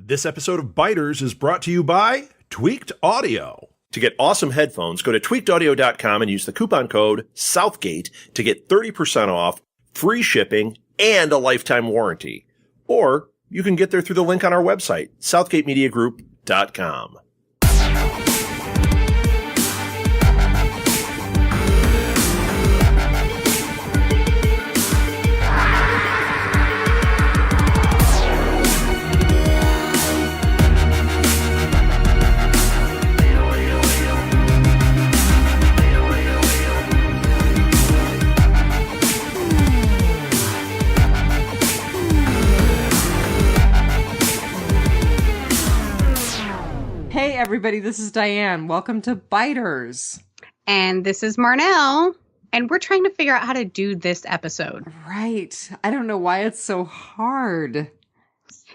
This episode of Biters is brought to you by Tweaked Audio. To get awesome headphones, go to tweakedaudio.com and use the coupon code Southgate to get 30% off, free shipping, and a lifetime warranty. Or you can get there through the link on our website, southgatemediagroup.com. Hey everybody, this is Dianne. Welcome to Biters. And this is Marnell. And we're trying to figure out how to do this episode. Right. I don't know why it's so hard.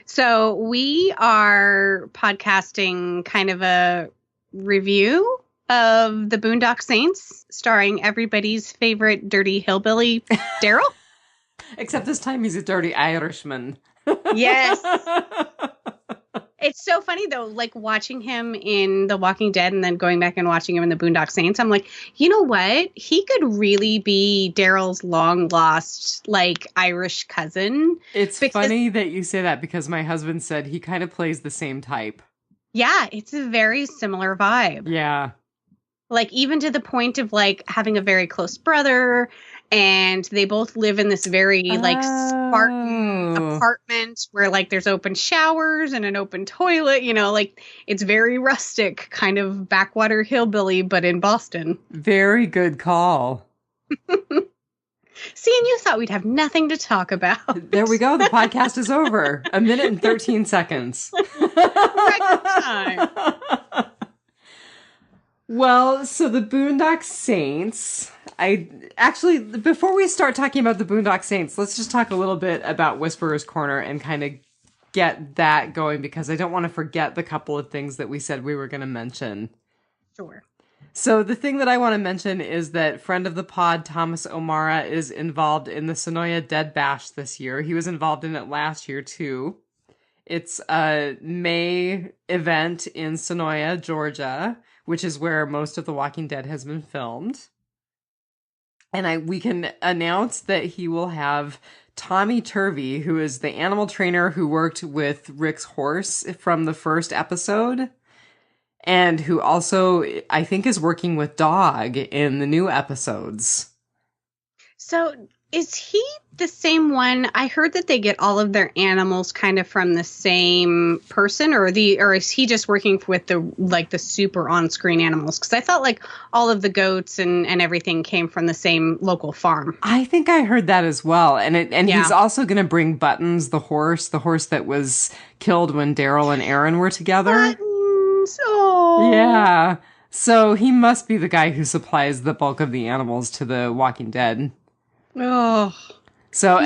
So we are podcasting kind of a review of the Boondock Saints, starring everybody's favorite dirty hillbilly, Daryl. Except this time he's a dirty Irishman. Yes. It's so funny, though, like watching him in The Walking Dead and then going back and watching him in the Boondock Saints. I'm like, you know what? He could really be Daryl's long lost, like, Irish cousin. It's funny that you say that because my husband said he kind of plays the same type. Yeah, it's a very similar vibe. Yeah. Like, even to the point of, like, having a very close brother. And they both live in this very, like, Spartan apartment where, like, there's open showers and an open toilet, you know, like, it's very rustic, kind of backwater hillbilly, but in Boston. Very good call. See, and you thought we'd have nothing to talk about. There we go. The podcast is over. 1 minute and 13 seconds. Record time. Well, so the Boondock Saints, before we start talking about the Boondock Saints, let's just talk a little bit about Whisperer's Corner and kind of get that going because I don't want to forget the couple of things that we said we were going to mention. Sure. So the thing that I want to mention is that friend of the pod, Thomas O'Mara, is involved in the Sonoya Dead Bash this year. He was involved in it last year, too. It's a May event in Sonoya, Georgia, which is where most of The Walking Dead has been filmed. And we can announce that he will have Tommy Turvey, who is the animal trainer who worked with Rick's horse from the first episode, and who also, I think, is working with Dog in the new episodes. So is he the same one? I heard that they get all of their animals kind of from the same person, or is he just working with the super on-screen animals? Because I thought like all of the goats and everything came from the same local farm. I think I heard that as well. And he's also going to bring Buttons, the horse that was killed when Daryl and Aaron were together. Buttons, oh. Yeah. So he must be the guy who supplies the bulk of the animals to the Walking Dead. Oh. So,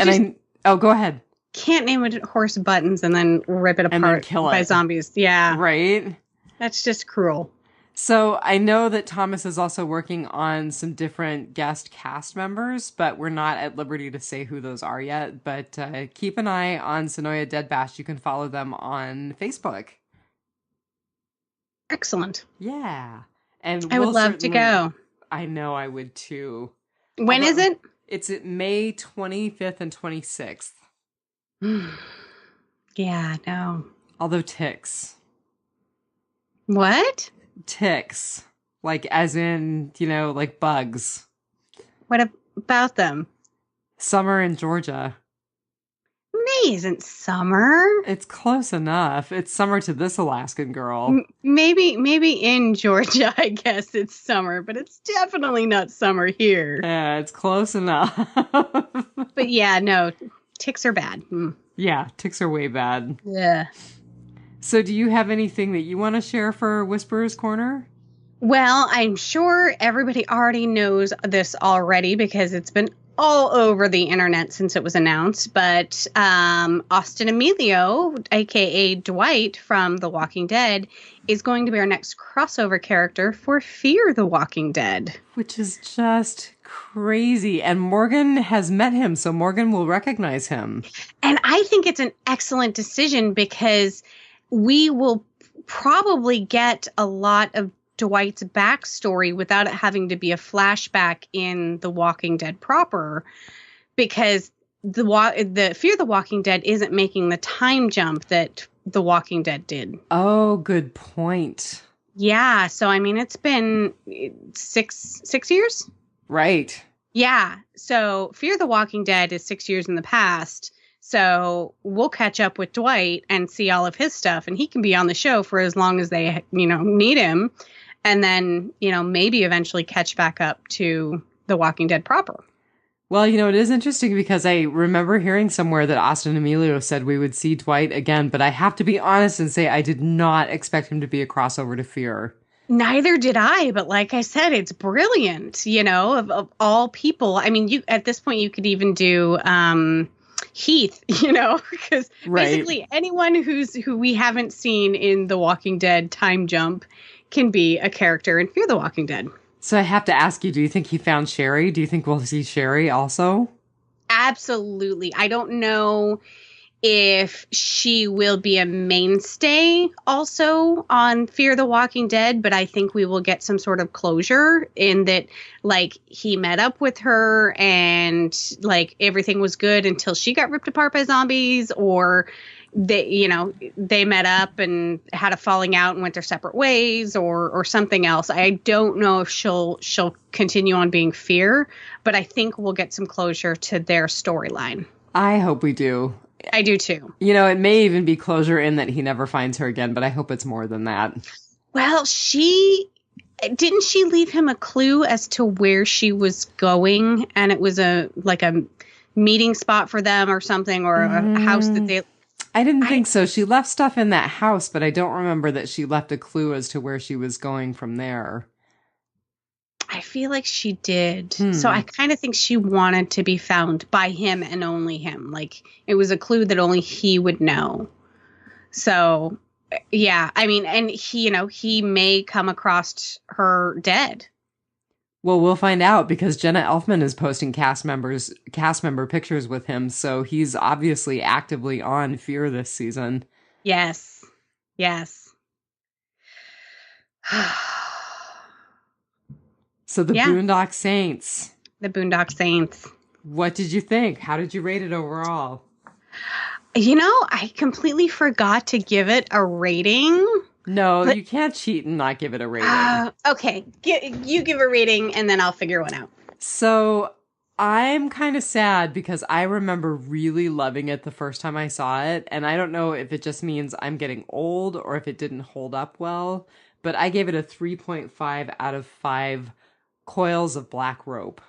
go ahead. Can't name a horse Buttons and then rip it apart by zombies. Yeah. Right? That's just cruel. So, I know that Thomas is also working on some different guest cast members, but we're not at liberty to say who those are yet. But keep an eye on Sonoya Dead Bash. You can follow them on Facebook. Excellent. Yeah. And I would love to go. I know I would too. When is it? It's at May 25th and 26th. Yeah, no. Although ticks. What? Ticks. Like, as in, like bugs. What about them? Summer in Georgia. May isn't summer. It's close enough. It's summer to this Alaskan girl. Maybe in Georgia, I guess it's summer, but it's definitely not summer here. Yeah, it's close enough. But yeah, no, ticks are bad. Yeah, ticks are way bad. Yeah. So do you have anything that you want to share for Whisperer's Corner? Well, I'm sure everybody already knows this already because it's been all over the internet since it was announced, but Austin Emilio, aka Dwight from The Walking Dead, is going to be our next crossover character for Fear the Walking Dead. Which is just crazy. And Morgan has met him, so Morgan will recognize him. And I think it's an excellent decision because we will probably get a lot of Dwight's backstory without it having to be a flashback in The Walking Dead proper, because the Fear the Walking Dead isn't making the time jump that The Walking Dead did. Oh, good point. Yeah, so I mean, it's been six years? Right. Yeah, so Fear the Walking Dead is 6 years in the past, so we'll catch up with Dwight and see all of his stuff, and he can be on the show for as long as they, need him, and then, maybe eventually catch back up to The Walking Dead proper. Well, it is interesting because I remember hearing somewhere that Austin Emilio said we would see Dwight again, but I have to be honest and say I did not expect him to be a crossover to Fear. Neither did I, but like I said, it's brilliant, of all people. I mean, at this point, you could even do Heath, because basically anyone who we haven't seen in The Walking Dead time jump can be a character in Fear the Walking Dead. So I have to ask you, do you think he found Sherry? Do you think we'll see Sherry also? Absolutely. I don't know if she will be a mainstay also on Fear the Walking Dead, but I think we will get some sort of closure in that, like, he met up with her and, like, everything was good until she got ripped apart by zombies, or they met up and had a falling out and went their separate ways, or something else. I don't know if she'll continue on being Fear, but I think we'll get some closure to their storyline. I hope we do. I do too. It may even be closure in that he never finds her again, but I hope it's more than that. Well, didn't she leave him a clue as to where she was going, and it was a meeting spot for them or something, or a house that they... I didn't think so. She left stuff in that house, but I don't remember that she left a clue as to where she was going from there. I feel like she did. So I kind of think she wanted to be found by him and only him. Like, it was a clue that only he would know. So, yeah. I mean, and he may come across her dead. Well, we'll find out, because Jenna Elfman is posting cast member pictures with him, so he's obviously actively on Fear this season. Yes. So the Boondock Saints. The Boondock Saints. What did you think? How did you rate it overall? I completely forgot to give it a rating. No, you can't cheat and not give it a rating. Okay. You give a rating, and then I'll figure one out. So I'm kind of sad because I remember really loving it the first time I saw it. And I don't know if it just means I'm getting old or if it didn't hold up well. But I gave it a 3.5 out of 5 coils of black rope.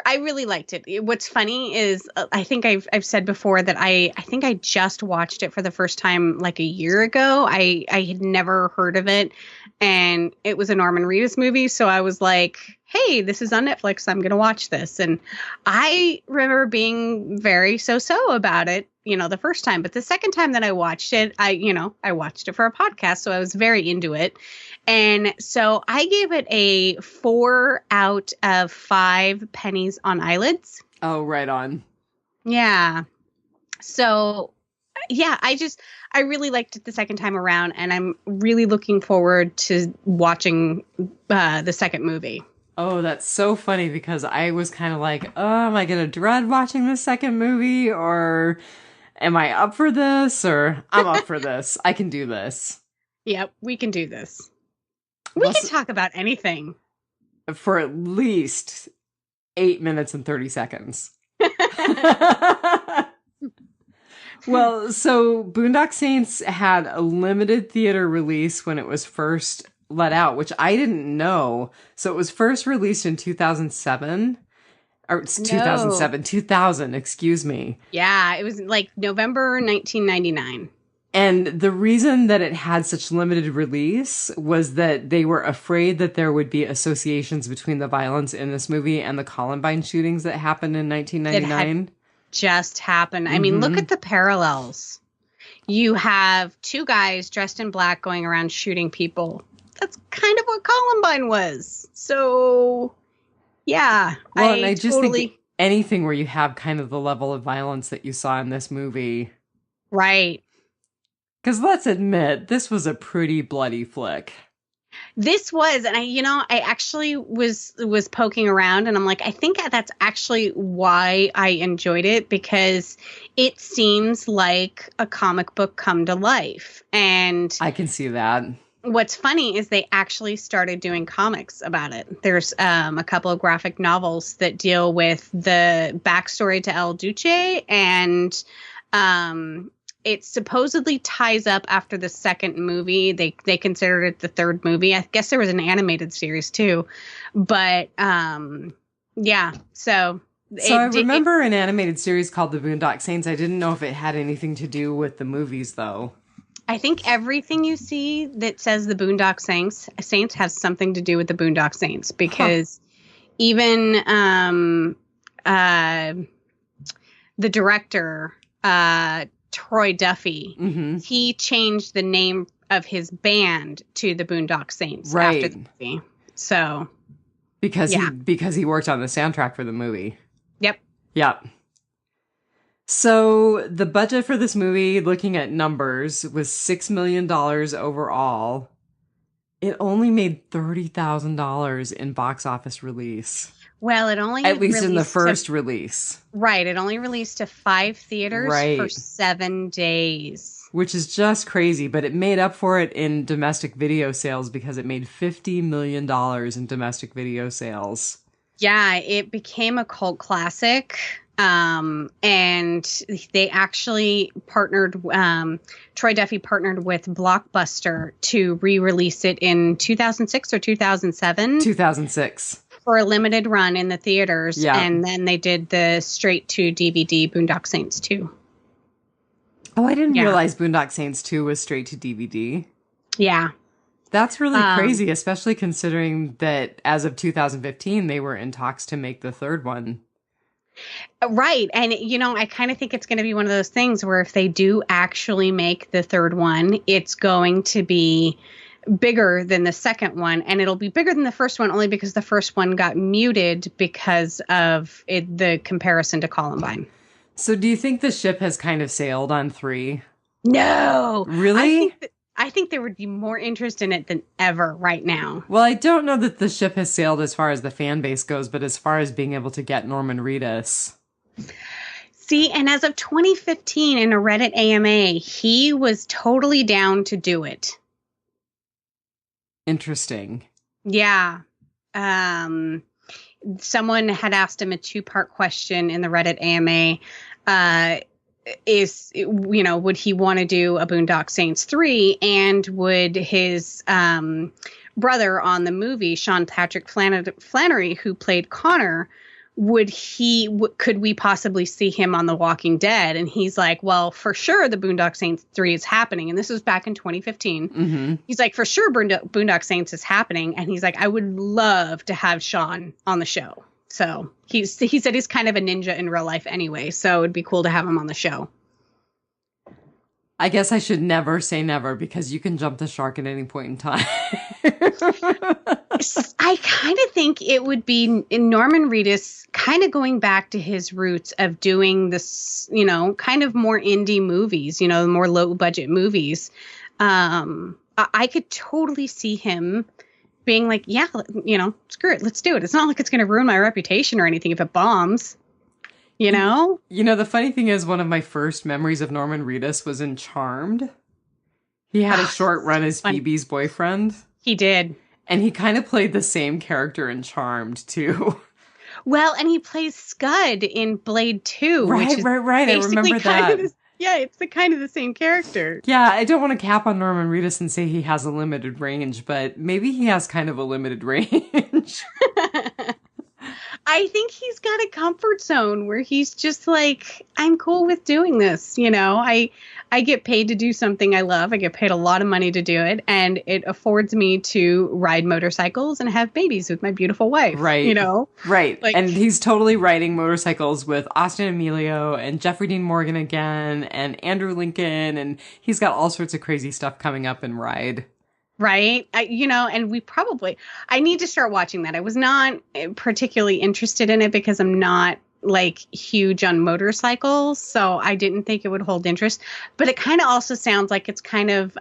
I really liked it. What's funny is I think I've said before that I think I just watched it for the first time like a year ago. I had never heard of it, and it was a Norman Reedus movie, so I was like, hey, this is on Netflix, I'm going to watch this. And I remember being very so-so about it, the first time, but the second time that I watched it, I watched it for a podcast, so I was very into it. And so I gave it a 4 out of 5 pennies on eyelids. Oh, right on. Yeah. So, yeah, I really liked it the second time around, and I'm really looking forward to watching the second movie. Oh, that's so funny, because I was kind of like, oh, am I going to dread watching the second movie, or am I up for this, or I'm up for this. I can do this. Yep, we can do this. We can talk about anything. For at least 8 minutes and 30 seconds. Well, so Boondock Saints had a limited theater release when it was first let out, which I didn't know. So it was first released in 2007. Or it's 2000, excuse me. Yeah, it was like November 1999. And the reason that it had such limited release was that they were afraid that there would be associations between the violence in this movie and the Columbine shootings that happened in 1999. Just happened. I mean, look at the parallels. You have 2 guys dressed in black going around shooting people. That's kind of what Columbine was. So, Yeah. Well, and I just think anything where you have kind of the level of violence that you saw in this movie. Right. Because let's admit, this was a pretty bloody flick. This was, and I actually was poking around, and I'm like, I think that's actually why I enjoyed it, because it seems like a comic book come to life. And I can see that. What's funny is they actually started doing comics about it. There's a couple of graphic novels that deal with the backstory to El Duce, and it supposedly ties up after the second movie. They considered it the third movie. I guess there was an animated series too, but yeah. So I remember an animated series called The Boondock Saints. I didn't know if it had anything to do with the movies, though. I think everything you see that says the Boondock Saints has something to do with the Boondock Saints, because even the director, Troy Duffy, he changed the name of his band to the Boondock Saints after the movie. So because he worked on the soundtrack for the movie. Yep. So the budget for this movie, looking at numbers, was $6 million overall. It only made $30,000 in box office release. Well, it only at least in the first release. Right. It only released to 5 theaters for 7 days. Which is just crazy, but it made up for it in domestic video sales because it made $50 million in domestic video sales. Yeah, it became a cult classic. And they actually partnered, Troy Duffy partnered with Blockbuster to re-release it in 2006 or 2007. 2006. For a limited run in the theaters. Yeah. And then they did the straight to DVD Boondock Saints 2. Oh, I didn't realize Boondock Saints 2 was straight to DVD. Yeah. That's really crazy, especially considering that as of 2015, they were in talks to make the third one. Right. And, I kind of think it's going to be one of those things where if they do actually make the third one, it's going to be bigger than the second one. And it'll be bigger than the first one only because the first one got muted because of the comparison to Columbine. So do you think the ship has kind of sailed on 3? No. Really? I think there would be more interest in it than ever right now. Well, I don't know that the ship has sailed as far as the fan base goes, but as far as being able to get Norman Reedus. See, and as of 2015 in a Reddit AMA, he was totally down to do it. Interesting. Yeah. Someone had asked him a 2-part question in the Reddit AMA. Would he want to do a Boondock Saints 3, and would his brother on the movie, Sean Patrick Flannery, who played Connor, could we possibly see him on The Walking Dead? And he's like, well, for sure the Boondock Saints 3 is happening. And this was back in 2015. Mm-hmm. He's like, for sure Boondock Saints is happening. And he's like, I would love to have Sean on the show. So he said he's kind of a ninja in real life anyway. So it'd be cool to have him on the show. I guess I should never say never, because you can jump the shark at any point in time. I kind of think it would be Norman Reedus kind of going back to his roots of doing this, kind of more indie movies, more low budget movies. I could totally see him being like, yeah, screw it. Let's do it. It's not like it's going to ruin my reputation or anything if it bombs. The funny thing is, one of my first memories of Norman Reedus was in Charmed. He had a short run as Phoebe's boyfriend. He did. And he kind of played the same character in Charmed, too. Well, and he plays Scud in Blade 2. Right. I remember that. It's the kind of the same character. Yeah, I don't want to cap on Norman Reedus and say he has a limited range, but maybe he has kind of a limited range. I think he's got a comfort zone where he's just like, I'm cool with doing this. I get paid to do something I love. I get paid a lot of money to do it. And it affords me to ride motorcycles and have babies with my beautiful wife. Right. Right. And he's totally riding motorcycles with Austin Emilio and Jeffrey Dean Morgan again and Andrew Lincoln. And he's got all sorts of crazy stuff coming up in Ride. Right. And I need to start watching that. I was not particularly interested in it because I'm not like huge on motorcycles. So I didn't think it would hold interest, but it kind of also sounds like it's kind of,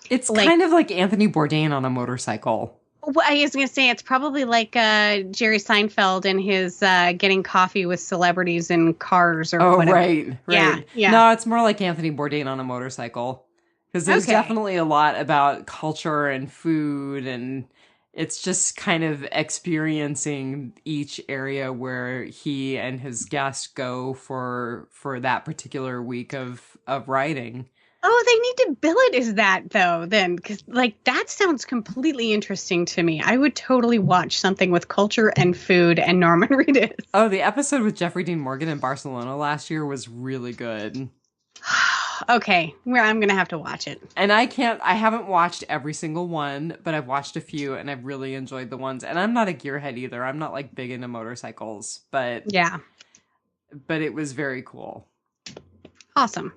It's like, kind of like Anthony Bourdain on a motorcycle. well, I was going to say it's probably like Jerry Seinfeld and his getting coffee with celebrities in cars or Oh, whatever. right. Yeah. Yeah. No, it's more like Anthony Bourdain on a motorcycle. Because there's Okay. definitely a lot about culture and food, and it's just kind of experiencing each area where he and his guests go for that particular week of writing. Oh, they need to bill it as that though, then, because like that sounds completely interesting to me. I would totally watch something with culture and food and Norman Reedus. Oh, the episode with Jeffrey Dean Morgan in Barcelona last year was really good. Okay, well, I'm gonna have to watch it. And I haven't watched every single one, but I've watched a few and I've really enjoyed the ones. And I'm not a gearhead either. I'm not like big into motorcycles, but Yeah, it was very cool. awesome.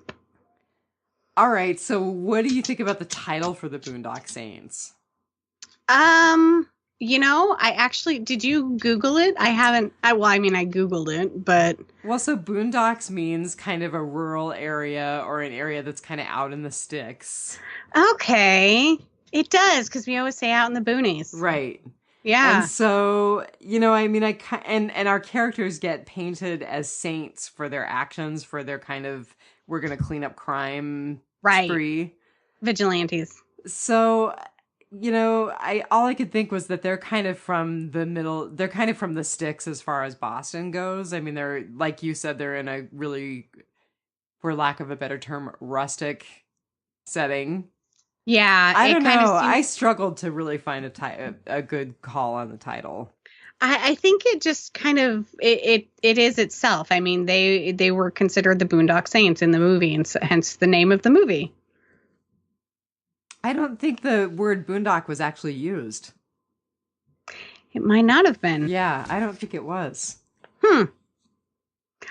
All right, so what do you think about the title for the Boondock Saints? Did you Google it? I haven't. I Googled it, but Well, so boondocks means kind of a rural area or an area that's kind of out in the sticks. okay, it does because we always say out in the boonies, Right. Yeah. And so, and our characters get painted as saints for their actions, for their kind of, we're going to clean up crime spree. Vigilantes. So, all I could think was that they're kind of from the sticks as far as Boston goes. I mean, they're, like you said, they're in a really, for lack of a better term, rustic setting. Yeah. I don't know. I struggled to really find a good call on the title. I think it just kind of it is itself. I mean, they were considered the Boondock Saints in the movie, and hence the name of the movie. I don't think the word boondock was actually used. It might not have been. Yeah, I don't think it was.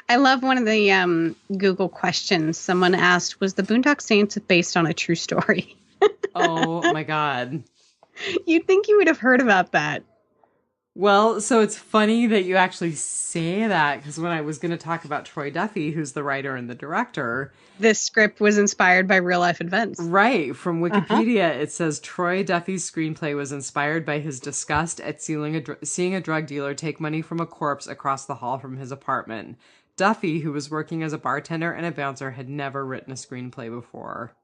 I love one of the Google questions. Someone asked, "Was the Boondock Saints based on a true story?" Oh my God. You'd think you would have heard about that. Well, so it's funny that you actually say that, because when I was going to talk about Troy Duffy, who's the writer and the director, this script was inspired by real life events. Right. From Wikipedia, It says Troy Duffy's screenplay was inspired by his disgust at seeing a drug dealer take money from a corpse across the hall from his apartment. Duffy, who was working as a bartender and a bouncer, had never written a screenplay before.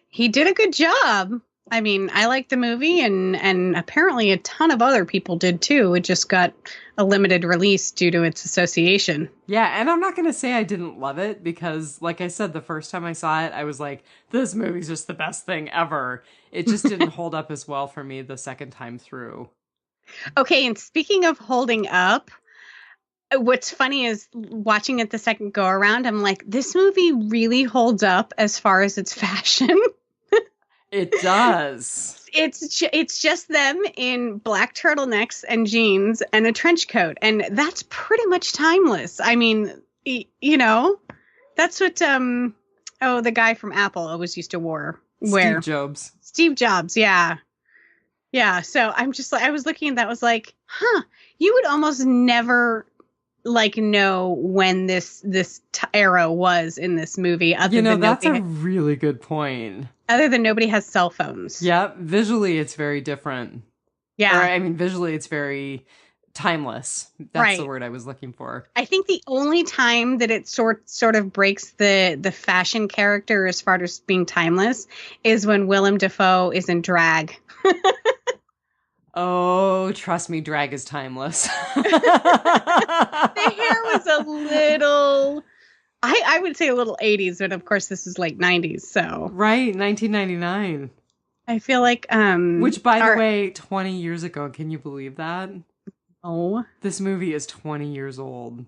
He did a good job. I mean, I liked the movie, and apparently a ton of other people did too. It just got a limited release due to its association. Yeah, and I'm not going to say I didn't love it, because, like I said, the first time I saw it, I was like, this movie's just the best thing ever. It just didn't hold up as well for me the second time through. Okay, and speaking of holding up, what's funny is watching it the second go around, I'm like, this movie really holds up as far as its fashion. It does. It's just them in black turtlenecks and jeans and a trench coat, and that's pretty much timeless. I mean, that's what the guy from Apple always used to wear. Steve Jobs, yeah. Yeah, so I'm just like, I was looking at that, was like, you would almost never know when this era was in this movie. That's a really good point. Other than nobody has cell phones. Yeah, visually it's very different. Yeah. Visually it's very timeless. That's the word I was looking for. I think the only time that it sort of breaks the fashion character as far as being timeless is when Willem Dafoe is in drag. Oh, trust me, drag is timeless. The hair was a little, I would say a little 80s, but of course this is like 90s, so. Right, 1999. I feel like, which, by the way, 20 years ago, can you believe that? Oh. This movie is 20 years old.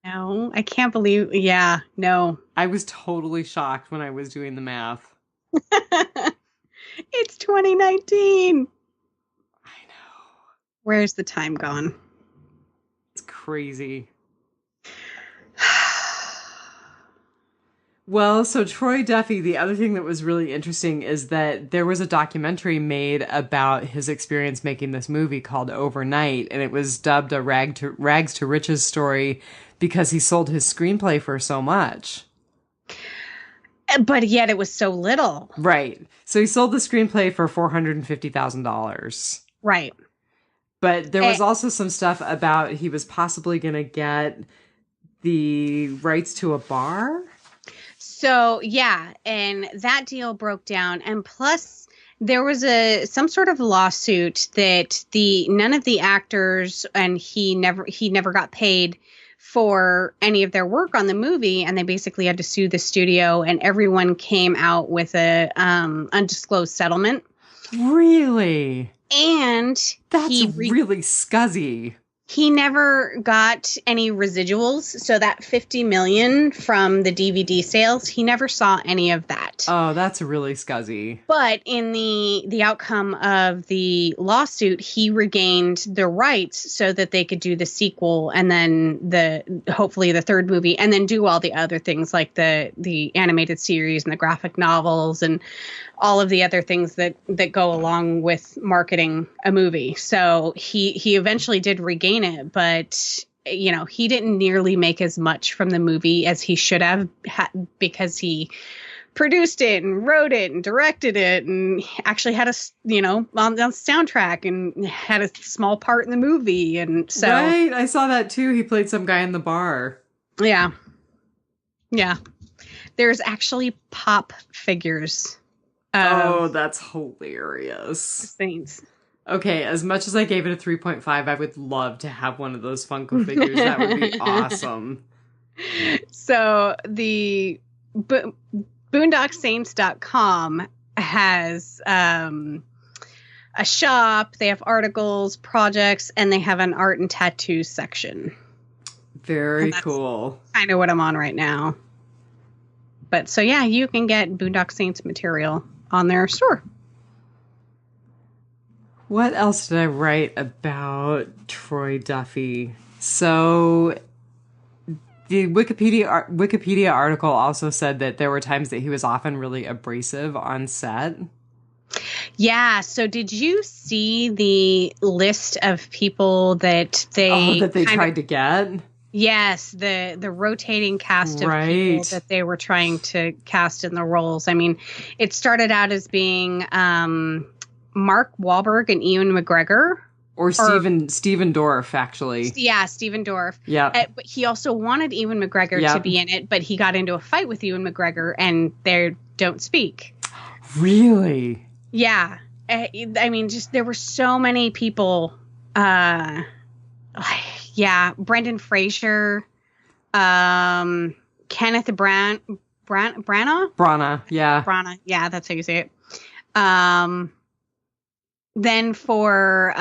No, I can't believe, yeah, no. I was totally shocked when I was doing the math. It's 2019. I Where's the time gone? It's crazy. Well, so Troy Duffy, the other thing that was really interesting is that there was a documentary made about his experience making this movie called Overnight, and it was dubbed a rags to riches story because he sold his screenplay for so much. But yet it was so little. Right. So he sold the screenplay for $450,000. Right. But there was also some stuff about he was possibly going to get the rights to a bar. So, yeah, and that deal broke down. And plus, there was some sort of lawsuit that none of the actors, and he never got paid for any of their work on the movie, and they basically had to sue the studio, and everyone came out with a undisclosed settlement. Really? And that's really scuzzy. He never got any residuals, so that $50 million from the DVD sales, he never saw any of that. Oh, that's really scuzzy. But in the outcome of the lawsuit, he regained the rights so that they could do the sequel and then hopefully the third movie, and then do all the other things like the animated series and the graphic novels and all of the other things that go along with marketing a movie. So he eventually did regain it, but he didn't nearly make as much from the movie as he should have because he produced it and wrote it and directed it and actually had on soundtrack and had a small part in the movie. And so, right. I saw that too. He played some guy in the bar. Yeah. Yeah. There's actually pop figures. Oh, that's hilarious. Saints. Okay, as much as I gave it a 3.5, I would love to have one of those Funko figures. That would be awesome. So the BoondockSaints.com has a shop. They have articles, projects, and they have an art and tattoo section. Very cool. Kind of what I'm on right now. But so yeah, you can get Boondock Saints material on their store. What else did I write about Troy Duffy? So the Wikipedia article also said that there were times that he was often really abrasive on set. Yeah. So did you see the list of people that they tried to get? Yes, the rotating cast of people that they were trying to cast in the roles. I mean, it started out as being Mark Wahlberg and Ewan McGregor. Or Stephen Dorff, actually. Yeah, Stephen Dorff. Yeah. But he also wanted Ewan McGregor to be in it, but he got into a fight with Ewan McGregor, and they don't speak. Really? Yeah. I mean, just there were so many people. Yeah, Brendan Fraser, Kenneth Branagh. Branagh, yeah. Branagh, yeah, that's how you say it. Then for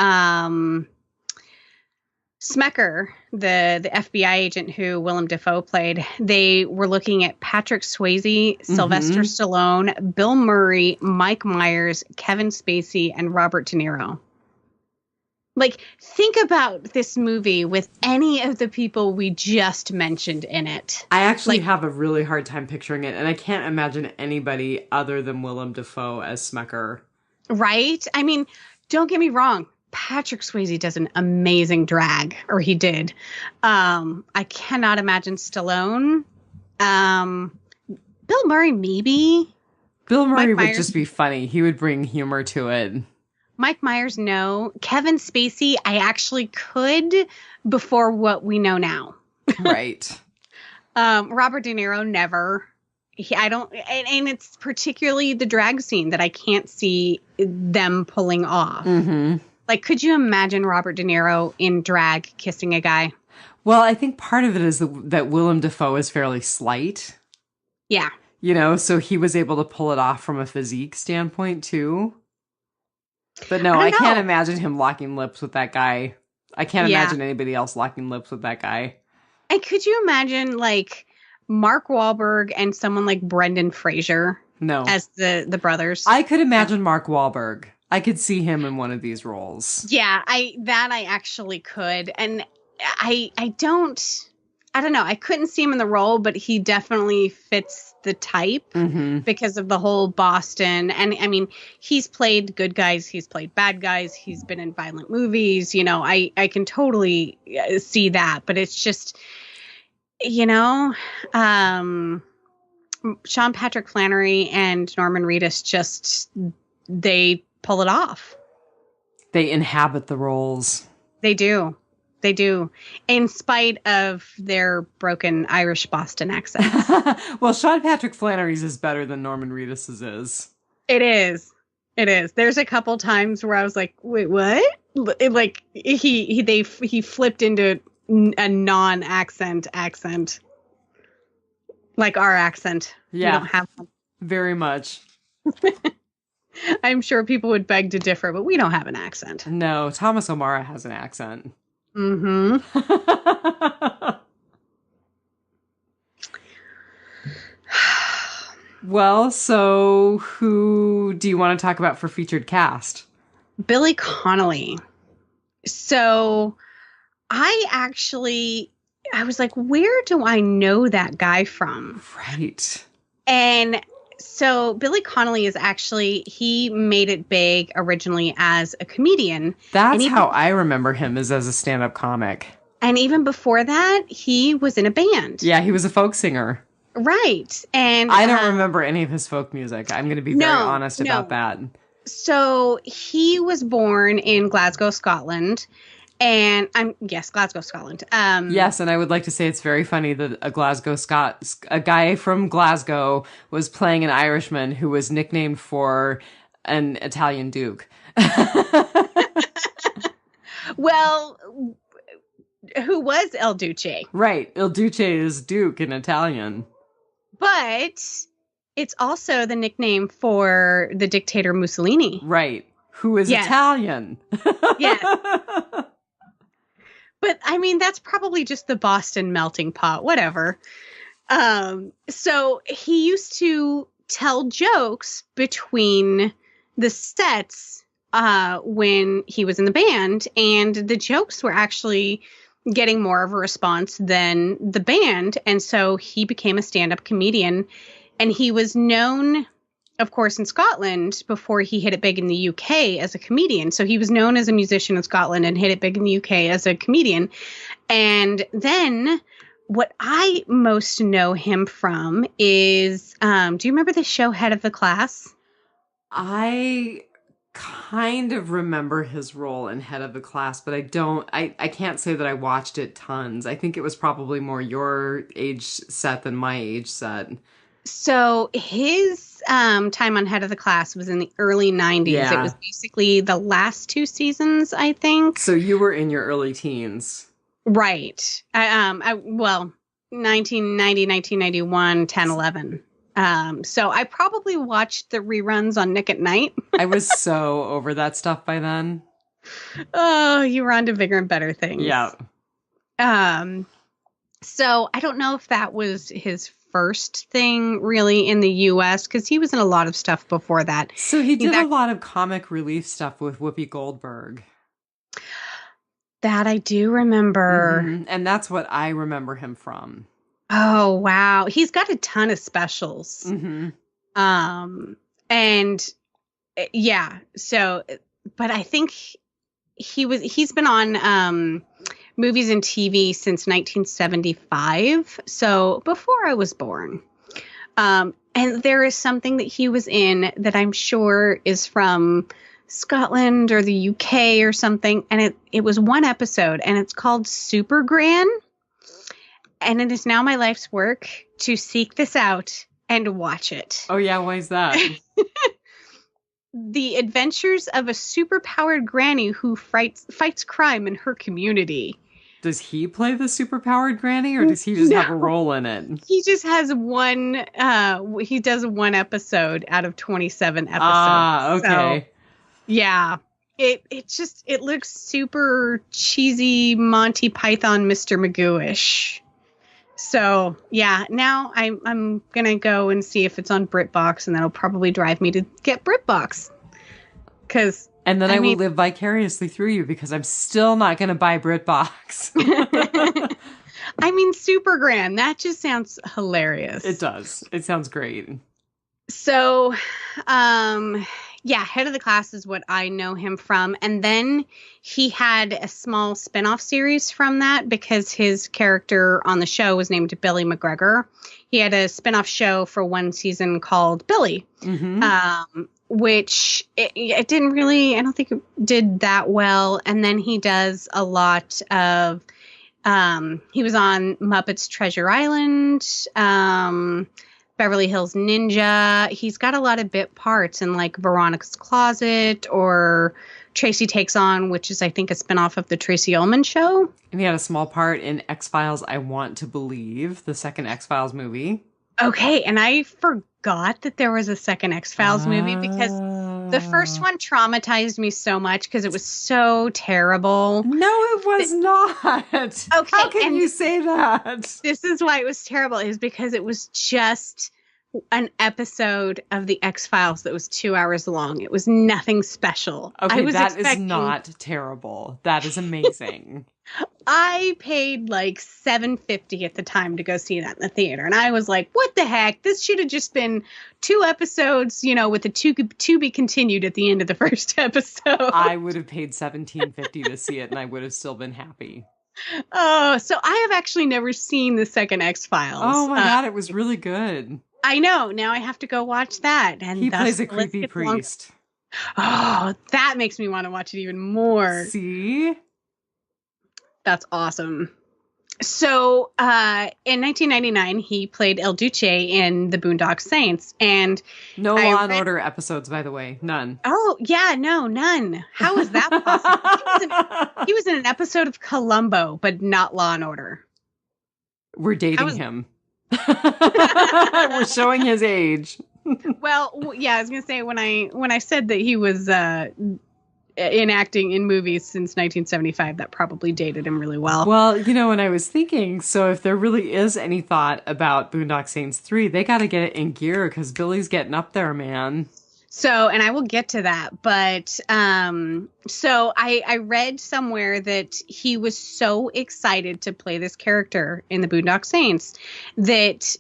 Smecker, the FBI agent who Willem Dafoe played, they were looking at Patrick Swayze, Sylvester Stallone, Bill Murray, Mike Myers, Kevin Spacey, and Robert De Niro. Like, think about this movie with any of the people we just mentioned in it. I actually have a really hard time picturing it, and I can't imagine anybody other than Willem Dafoe as Smecker. Right? I mean, don't get me wrong. Patrick Swayze does an amazing drag, or he did. I cannot imagine Stallone. Bill Murray, maybe. Bill Murray would just be funny. He would bring humor to it. Mike Myers, no. Kevin Spacey, I actually could before what we know now. Right. Robert De Niro, never. And it's particularly the drag scene that I can't see them pulling off. Mm-hmm. Like, could you imagine Robert De Niro in drag kissing a guy? Well, I think part of it is that Willem Dafoe is fairly slight. Yeah. So he was able to pull it off from a physique standpoint, too. But no, I can't imagine him locking lips with that guy. I can't imagine anybody else locking lips with that guy. And could you imagine, like, Mark Wahlberg and someone like Brendan Fraser? No. As the brothers? I could imagine Mark Wahlberg. I could see him in one of these roles. Yeah, I actually could. And I I don't know. I couldn't see him in the role, but he definitely fits the type because of the whole Boston. And I mean, he's played good guys. He's played bad guys. He's been in violent movies. You know, I can totally see that. But it's just, you know, Sean Patrick Flanery and Norman Reedus just, they pull it off. They inhabit the roles. They do. They do, in spite of their broken Irish Boston accents. Well, Sean Patrick Flanery's is better than Norman Reedus's is. It is. It is. There's a couple times where I was like, "Wait, what?" Like he flipped into a non-accent, like our accent. Yeah, we don't have one. Very much. I'm sure people would beg to differ, but we don't have an accent. No, Thomas O'Mara has an accent. Mm-hmm. Well, so who do you want to talk about for featured cast? Billy Connolly. So I was like, where do I know that guy from? Right. And so Billy Connolly is actually, he made it big originally as a comedian. That's how I remember him, is as a stand-up comic. And even before that, he was in a band. Yeah, he was a folk singer. Right. And I don't remember any of his folk music. I'm going to be very honest about that. So he was born in Glasgow, Scotland. And Glasgow, Scotland. Yes, and I would like to say it's very funny that a guy from Glasgow was playing an Irishman who was nicknamed for an Italian duke. Well, who was El Duce? Right, Il Duce is duke in Italian. But it's also the nickname for the dictator Mussolini. Right, who is Italian. Yes. But, I mean, that's probably just the Boston melting pot, whatever. So he used to tell jokes between the sets when he was in the band. And the jokes were actually getting more of a response than the band. And so he became a stand-up comedian. And he was known, of course, in Scotland before he hit it big in the UK as a comedian. So he was known as a musician in Scotland and hit it big in the UK as a comedian. And then what I most know him from is, do you remember the show Head of the Class? I kind of remember his role in Head of the Class, but I can't say that I watched it tons. I think it was probably more your age set than my age set. So his time on Head of the Class was in the early 90s. Yeah. It was basically the last 2 seasons, I think. So you were in your early teens. Right. 1990, 1991, 10, 11. So I probably watched the reruns on Nick at Night. I was so over that stuff by then. Oh, you were on to bigger and better things. Yeah. So I don't know if that was his first thing really in the US, because he was in a lot of stuff before that. So he did a lot of comic relief stuff with Whoopi Goldberg. That I do remember. Mm-hmm. And that's what I remember him from. Oh, wow. He's got a ton of specials. Mm-hmm. And yeah, so, but I think he's been on movies and TV since 1975. So before I was born. And there is something that he was in that I'm sure is from Scotland or the UK or something. And it was one episode and it's called Super Gran. And it is now my life's work to seek this out and watch it. Oh, yeah. Why is that? The adventures of a superpowered granny who fights crime in her community. Does he play the superpowered granny or does he just have a role in it? He just has one, he does one episode out of 27 episodes. Ah, okay. So, yeah. It looks super cheesy Monty Python Mr. Magoo-ish. So, yeah, now I'm going to go and see if it's on BritBox, and that'll probably drive me to get BritBox. And then I will live vicariously through you because I'm still not going to buy BritBox. I mean, super grand. That just sounds hilarious. It does. It sounds great. So, yeah, Head of the Class is what I know him from. And then he had a small spinoff series from that because his character on the show was named Billy McGregor. He had a spinoff show for one season called Billy, which it didn't really, I don't think it did that well. And then he does a lot of, he was on Muppets Treasure Island, Beverly Hills Ninja. He's got a lot of bit parts in like Veronica's Closet or Tracy Takes On, which is, I think, a spinoff of the Tracy Ullman Show. And he had a small part in X-Files, I Want to Believe, the second X-Files movie. Okay, and I forgot that there was a second X-Files movie because the first one traumatized me so much because it was so terrible. No, it was not. Okay, how can you say that? This is why it was terrible, is because it was just an episode of the X-Files that was 2 hours long. It was nothing special. Okay, that is not terrible. That is amazing. I paid like $7.50 at the time to go see that in the theater. And I was like, what the heck? This should have just been 2 episodes, you know, with the to be continued at the end of the first episode. I would have paid $17.50 to see it and I would have still been happy. Oh, so I have actually never seen the second X-Files. Oh my God, it was really good. I know. Now I have to go watch that. And he plays a creepy priest. Oh, that makes me want to watch it even more. See? That's awesome. So, in 1999, he played El Duce in the Boondock Saints, and no Law and Order episodes, by the way, none. Oh yeah, no, none. How is that possible? He was in an episode of Columbo, but not Law and Order. We're dating him. We're showing his age. Well, yeah, I was gonna say when I said that he was enacting in movies since 1975, that probably dated him really well. Well, you know, when I was thinking, so if there really is any thought about Boondock Saints 3, they got to get it in gear because Billy's getting up there, man. So, and I will get to that, but so I read somewhere that he was so excited to play this character in the Boondock Saints that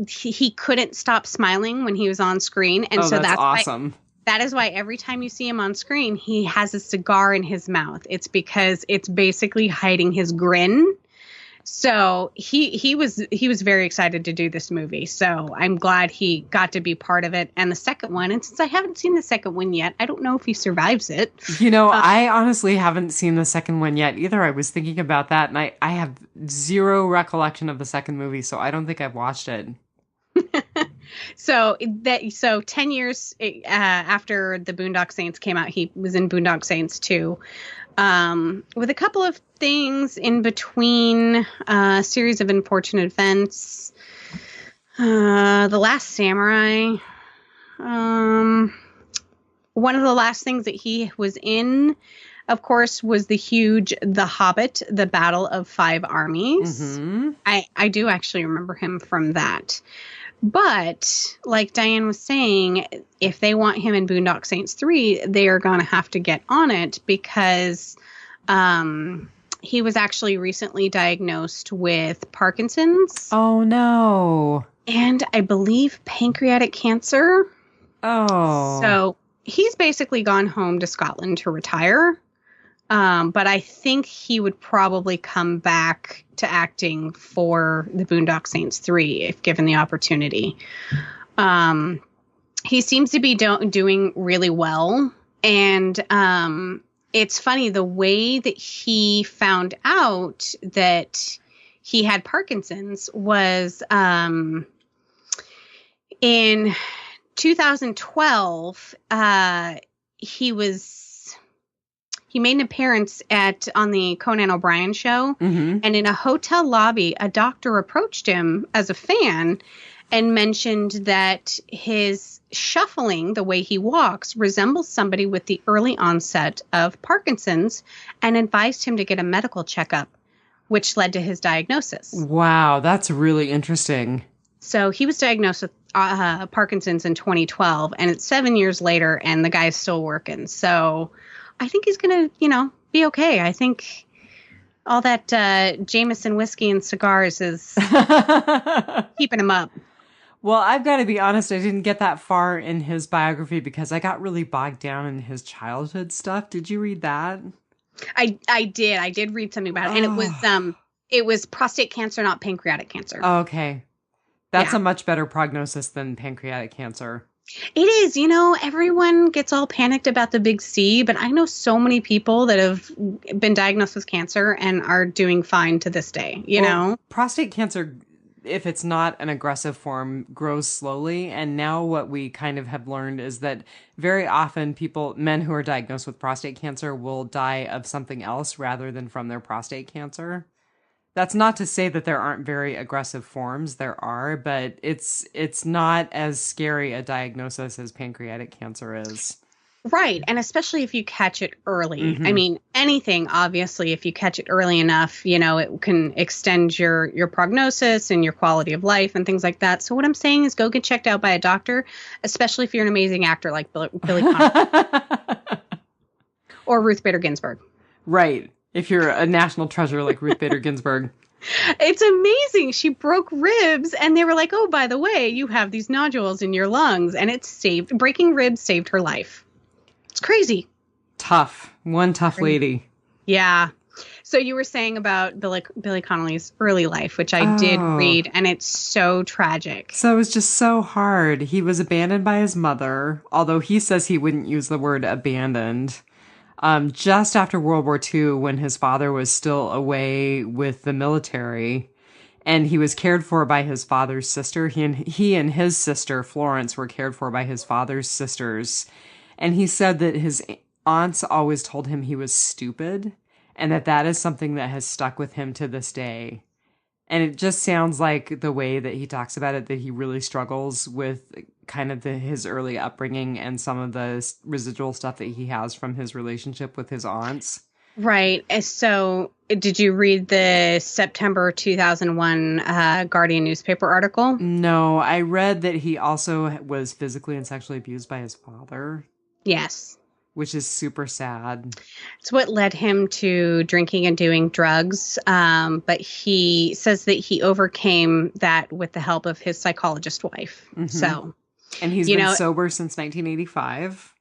he couldn't stop smiling when he was on screen, and so that's awesome. That is why every time you see him on screen, he has a cigar in his mouth. It's because it's basically hiding his grin. So he was very excited to do this movie. So I'm glad he got to be part of it. And the second one, and since I haven't seen the second one yet, I don't know if he survives it. You know, I honestly haven't seen the second one yet either. I was thinking about that, and I have zero recollection of the second movie, so I don't think I've watched it. So 10 years after the Boondock Saints came out, he was in Boondock Saints 2, with a couple of things in between, a series of unfortunate events. The Last Samurai. One of the last things that he was in, of course, was The Hobbit, The Battle of Five Armies. Mm-hmm. I do actually remember him from that. But like Dianne was saying, if they want him in Boondock Saints 3, they are going to have to get on it because he was actually recently diagnosed with Parkinson's. Oh, no. And I believe pancreatic cancer. Oh. So he's basically gone home to Scotland to retire. But I think he would probably come back to acting for the Boondock Saints 3 if given the opportunity. He seems to be doing really well. And it's funny, the way that he found out that he had Parkinson's was in 2012, he made an appearance on the Conan O'Brien show, and in a hotel lobby, a doctor approached him as a fan and mentioned that his shuffling, the way he walks, resembles somebody with the early onset of Parkinson's, and advised him to get a medical checkup, which led to his diagnosis. Wow, that's really interesting. So he was diagnosed with Parkinson's in 2012, and it's 7 years later, and the guy's still working. So I think he's going to, be okay. I think All that Jameson whiskey and cigars is keeping him up. Well, I've got to be honest, I didn't get that far in his biography because I got really bogged down in his childhood stuff. Did you read that? I did read something about it, and it was prostate cancer, not pancreatic cancer. Oh, okay. That's a much better prognosis than pancreatic cancer. It is. Everyone gets all panicked about the big C, but I know so many people that have been diagnosed with cancer and are doing fine to this day, you know? Prostate cancer, if it's not an aggressive form, grows slowly. And now what we kind of have learned is that very often men who are diagnosed with prostate cancer will die of something else rather than from their prostate cancer. That's not to say that there aren't very aggressive forms. There are, but it's not as scary a diagnosis as pancreatic cancer is. Right. And especially if you catch it early. Mm-hmm. I mean, anything, obviously, if you catch it early enough, it can extend your prognosis and your quality of life and things like that. So what I'm saying is go get checked out by a doctor, especially if you're an amazing actor like Billy Connolly or Ruth Bader Ginsburg. Right. If you're a national treasure like Ruth Bader Ginsburg. It's amazing. She broke ribs and they were like, oh, by the way, you have these nodules in your lungs, and breaking ribs saved her life. It's crazy. Tough. One tough lady. Yeah. So you were saying about Billy Connolly's early life, which I did read, and it's so tragic. So it was just so hard. He was abandoned by his mother, although he says he wouldn't use the word abandoned. Just after World War II, when his father was still away with the military, and he was cared for by his father's sister. He and his sister, Florence, were cared for by his father's sisters. And he said that his aunts always told him he was stupid, and that is something that has stuck with him to this day. And it just sounds like the way that he talks about it, that he really struggles with kind of his early upbringing and some of the residual stuff that he has from his relationship with his aunts. Right. So did you read the September 2001 Guardian newspaper article? No, I read that he also was physically and sexually abused by his father. Yes. Which is super sad. It's what led him to drinking and doing drugs. But he says that he overcame that with the help of his psychologist wife. Mm-hmm. So, and he's been sober since 1985.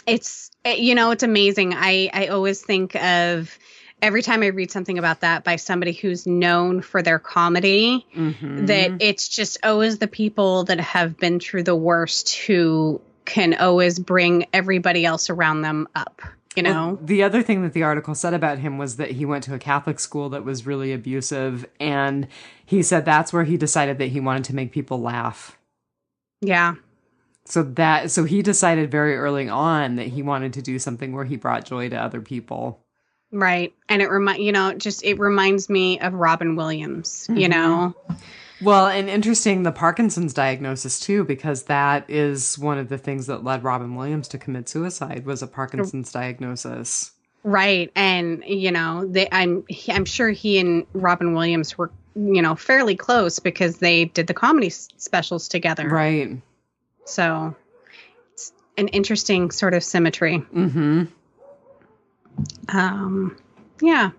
It's amazing. I always think of every time I read something about that by somebody who's known for their comedy, that it's just always the people that have been through the worst who can always bring everybody else around them up, Well, the other thing that the article said about him was that he went to a Catholic school that was really abusive, and he said that's where he decided that he wanted to make people laugh. Yeah. So he decided very early on that he wanted to do something where he brought joy to other people. Right. And it reminds me of Robin Williams, Well, and interesting, the Parkinson's diagnosis, too, because that is one of the things that led Robin Williams to commit suicide, was a Parkinson's diagnosis. Right. And, I'm sure he and Robin Williams were, fairly close because they did the comedy specials together. Right. So it's an interesting sort of symmetry. Mm-hmm. Yeah.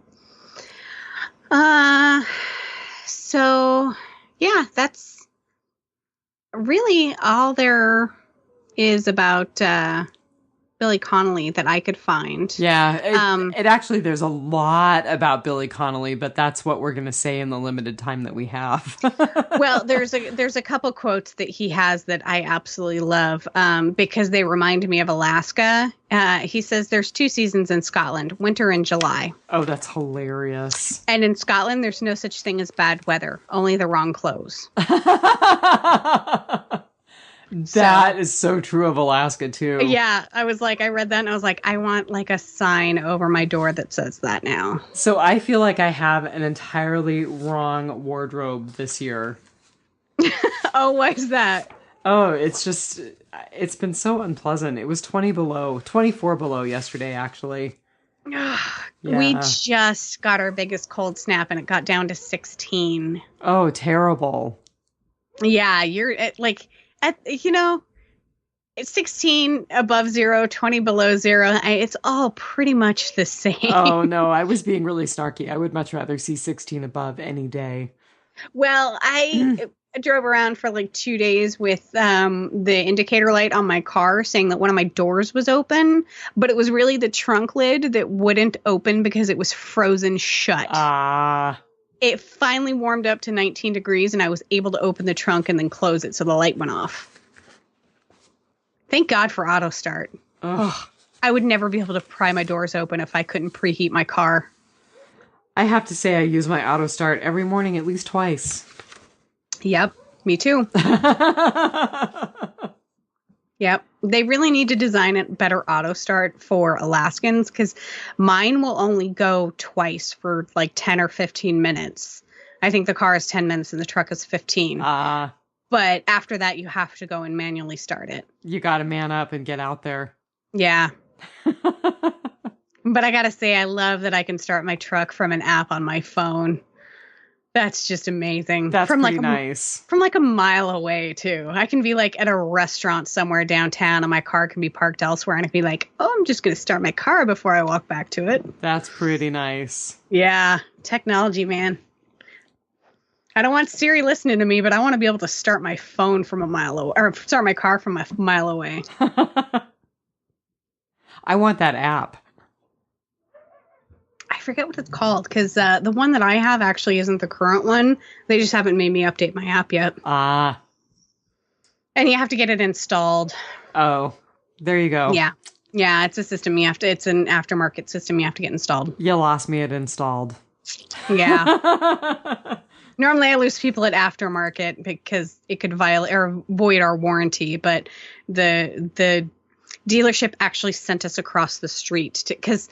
So... yeah, that's really all there is about Billy Connolly that I could find. Yeah, it actually, there's a lot about Billy Connolly, but that's what we're going to say in the limited time that we have. Well, there's a couple quotes that he has that I absolutely love because they remind me of Alaska. He says there's 2 seasons in Scotland, winter and July. Oh, that's hilarious. And in Scotland, there's no such thing as bad weather, only the wrong clothes. That is so true of Alaska, too. Yeah, I read that and I was like, I want like a sign over my door that says that now. So I feel like I have an entirely wrong wardrobe this year. Oh, why is that? Oh, it's been so unpleasant. It was 24 below yesterday, actually. Yeah. We just got our biggest cold snap and it got down to 16. Oh, terrible. Yeah, you're It's 16 above zero, 20 below zero. It's all pretty much the same. Oh, no, I was being really snarky. I would much rather see 16 above any day. Well, I drove around for like 2 days with the indicator light on my car saying that one of my doors was open, but it was really the trunk lid that wouldn't open because it was frozen shut. It finally warmed up to 19 degrees and I was able to open the trunk and then close it so the light went off. Thank God for auto start. Ugh. I would never be able to pry my doors open if I couldn't preheat my car. I have to say I use my auto start every morning at least twice. Yep, me too. Yep. They really need to design it better auto start for Alaskans because mine will only go twice for like 10 or 15 minutes. I think the car is 10 minutes and the truck is 15. But after that, you have to go and manually start it. You got to man up and get out there. Yeah. But I got to say, I love that I can start my truck from an app on my phone. That's just amazing. That's from pretty like nice. From like a mile away, too. I can be like at a restaurant somewhere downtown and my car can be parked elsewhere. And I can be like, oh, I'm just going to start my car before I walk back to it. That's pretty nice. Yeah. Technology, man. I don't want Siri listening to me, but I want to be able to start my phone from a mile away, or start my car from a mile away. I want that app. I forget what it's called because the one that I have actually isn't the current one. They just haven't made me update my app yet. And you have to get it installed. Oh, there you go. Yeah. Yeah, it's a system it's an aftermarket system you have to get installed. You lost me at installed. Yeah. Normally I lose people at aftermarket because it could violate or void our warranty, but the dealership actually sent us across the street because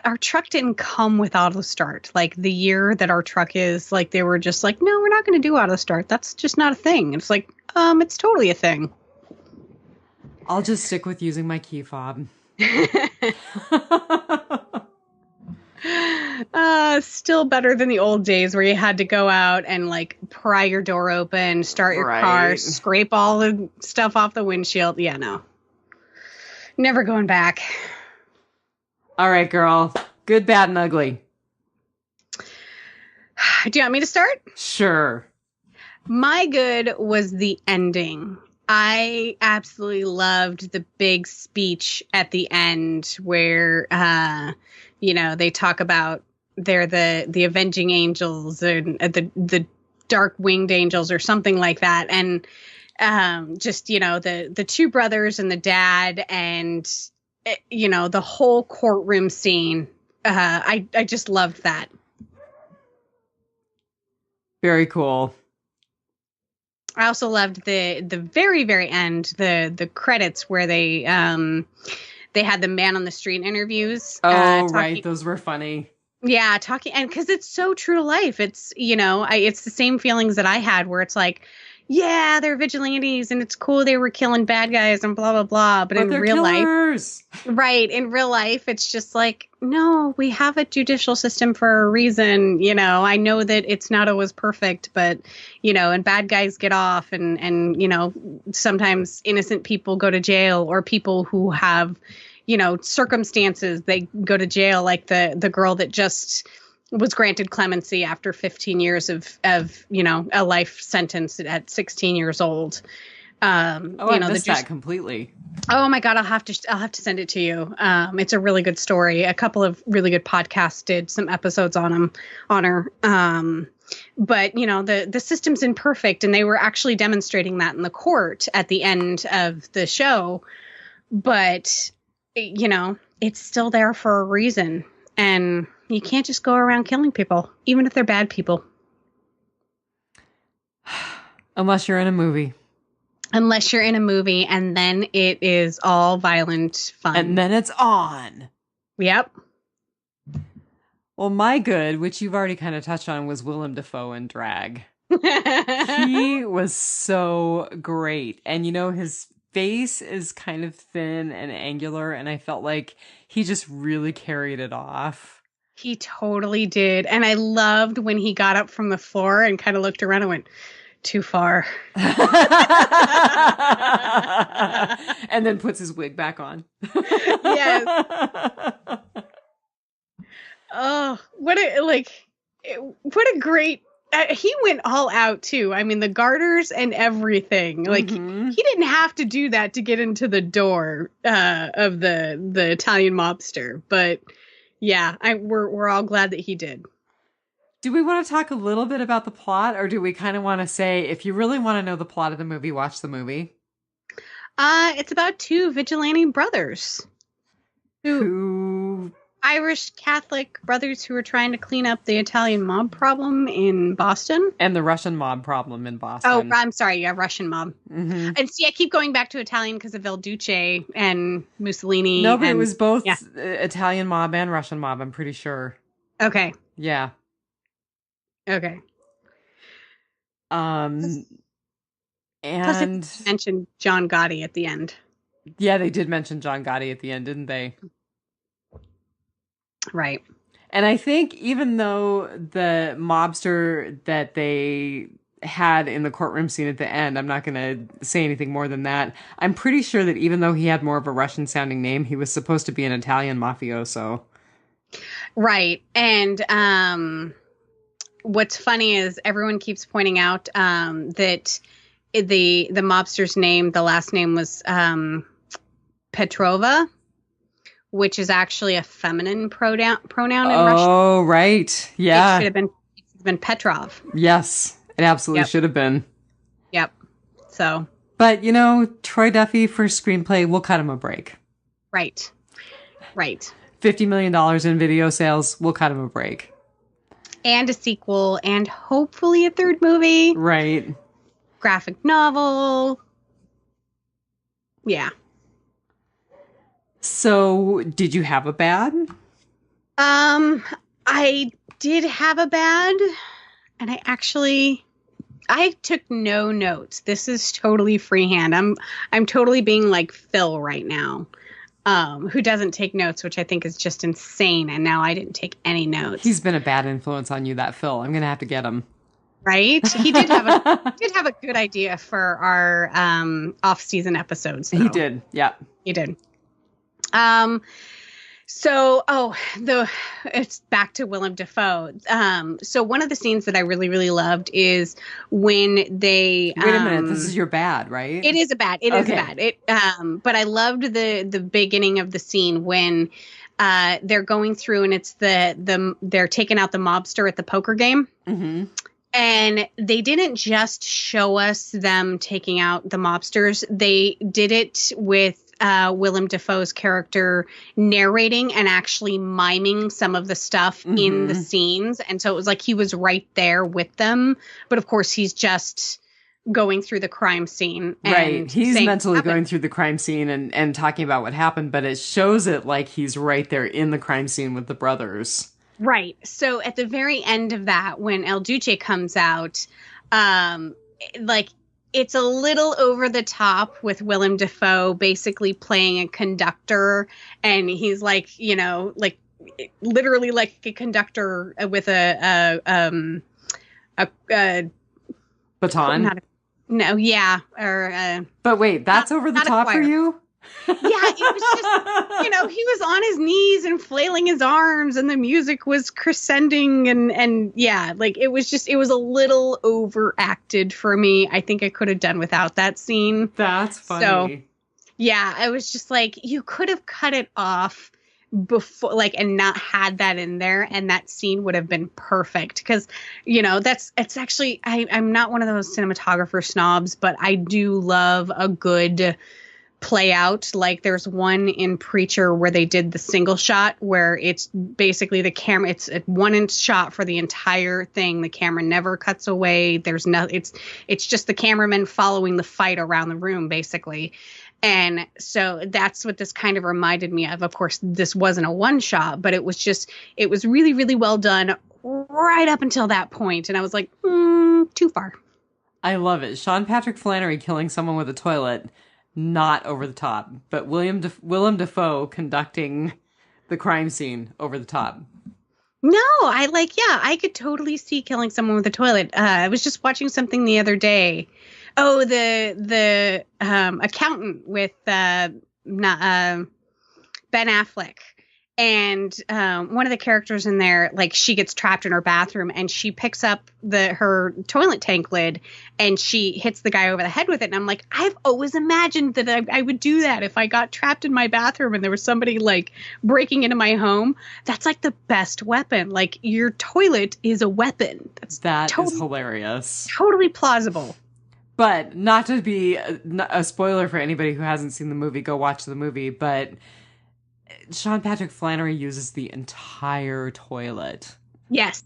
our truck didn't come with auto start. Like the year that our truck is, like they were just like, no, we're not going to do auto start. That's just not a thing. It's like, it's totally a thing. I'll just stick with using my key fob. Still better than the old days where you had to go out and like pry your door open, start your car, scrape all the stuff off the windshield. Yeah, no. Never going back. All right, girl. Good, bad, and ugly. Do you want me to start? Sure. My good was the ending. I absolutely loved the big speech at the end where, they talk about they're the avenging angels and the dark winged angels or something like that. And the two brothers and the dad and, the whole courtroom scene. I just loved that. Very cool. I also loved the very, very end, the credits where they had the man on the street interviews. Right. Those were funny. Yeah. Talking. And cause it's so true to life. It's, it's the same feelings that I had where it's like, yeah, they're vigilantes and it's cool they were killing bad guys and blah, blah, blah. But in real killers. Life, right. In real life, it's just like, no, we have a judicial system for a reason. I know that it's not always perfect, but, and bad guys get off and, sometimes innocent people go to jail or people who have, circumstances, they go to jail like the girl that just was granted clemency after 15 years of a life sentence at 16 years old. I missed that completely. Oh my God, I'll have to send it to you. It's a really good story. A couple of really good podcasts did some episodes on her. But the system's imperfect, and they were actually demonstrating that in the court at the end of the show. But it's still there for a reason, and you can't just go around killing people, even if they're bad people. Unless you're in a movie. Unless you're in a movie, and then it is all violent fun. And then it's on. Yep. Well, my good, which you've already kind of touched on, was Willem Dafoe in drag. He was so great. And, his face is kind of thin and angular, and I felt like he just really carried it off. He totally did. And I loved when he got up from the floor and kind of looked around and went, Too far. And then puts his wig back on. Yes. Oh, what a great. He went all out too. I mean, the garters and everything. Like he didn't have to do that to get into the door of the Italian mobster. But yeah, we're all glad that he did. Do we want to talk a little bit about the plot, or do we kind of want to say, if you really want to know the plot of the movie, watch the movie? It's about two vigilante brothers who Irish Catholic brothers who are trying to clean up the Italian mob problem in Boston. And the Russian mob problem in Boston. Oh, I'm sorry. Yeah, Russian mob. Mm-hmm. And see, I keep going back to Italian because of Il Duce and Mussolini. No, but it was both Italian mob and Russian mob, I'm pretty sure. Okay. Yeah. Okay. And plus it mentioned John Gotti at the end. Yeah, they did mention John Gotti at the end, didn't they? Right. And I think even though the mobster that they had in the courtroom scene at the end, I'm not going to say anything more than that. I'm pretty sure that even though he had more of a Russian sounding name, he was supposed to be an Italian mafioso. Right. And what's funny is everyone keeps pointing out that the mobster's name, the last name was Petrova, which is actually a feminine pronoun in Russian. Oh, right. Yeah. It should have been Petrov. Yes, it absolutely should have been. Yep. So. But, you know, Troy Duffy for screenplay, we'll cut him a break. Right. Right. $50 million in video sales, we'll cut him a break. And a sequel, and hopefully a third movie. Right. Graphic novel. Yeah. So, did you have a bad? I did have a bad, and I took no notes. This is totally freehand. I'm totally being like Phil right now, who doesn't take notes, which I think is just insane. And now I didn't take any notes. He's been a bad influence on you, that Phil. I'm gonna have to get him. Right? He did have a good idea for our off-season episodes. Though. He did. Yeah. He did. It's back to Willem Dafoe. So one of the scenes that I really, really loved is when they, wait a minute, this is your bad, right? It is a bad. It is a bad. But I loved the beginning of the scene when, they're going through and it's they're taking out the mobster at the poker game. Mm-hmm. And they didn't just show us them taking out the mobsters. They did it with Willem Dafoe's character narrating and actually miming some of the stuff in the scenes. And so it was like he was right there with them. But of course, he's just going through the crime scene. And right. He's mentally going through the crime scene and talking about what happened. But it shows it like he's right there in the crime scene with the brothers. Right. So at the very end of that, when El Duce comes out, it's a little over the top with Willem Dafoe basically playing a conductor. And he's like, you know, like literally like a conductor with a baton. But wait, that's over the top for you? Yeah, it was just, you know, he was on his knees and flailing his arms and the music was crescending and yeah, like it was a little overacted for me. I think I could have done without that scene. That's funny. So, yeah, I was just like, you could have cut it off before, like, and not had that in there, and that scene would have been perfect. Because, you know, it's actually, I'm not one of those cinematographer snobs, but I do love a good play out. Like there's one in Preacher where they did the single shot where it's basically the camera, it's a 1-inch shot for the entire thing. The camera never cuts away. There's no, it's just the cameraman following the fight around the room basically. And so that's what this kind of reminded me of. Of course, this wasn't a one shot, but it was really, really well done right up until that point. And I was like, too far. I love it. Sean Patrick Flannery killing someone with a toilet. Not over the top, but Willem Dafoe conducting the crime scene over the top. No, I could totally see killing someone with a toilet. I was just watching something the other day. Oh, the accountant with not, Ben Affleck. And one of the characters in there, like, she gets trapped in her bathroom and she picks up her toilet tank lid and she hits the guy over the head with it. And I'm like, I've always imagined that I would do that if I got trapped in my bathroom and there was somebody like breaking into my home. That's like the best weapon. Like, your toilet is a weapon. That is hilarious. Totally plausible. But not to be a spoiler for anybody who hasn't seen the movie, go watch the movie. But Sean Patrick Flannery uses the entire toilet. Yes.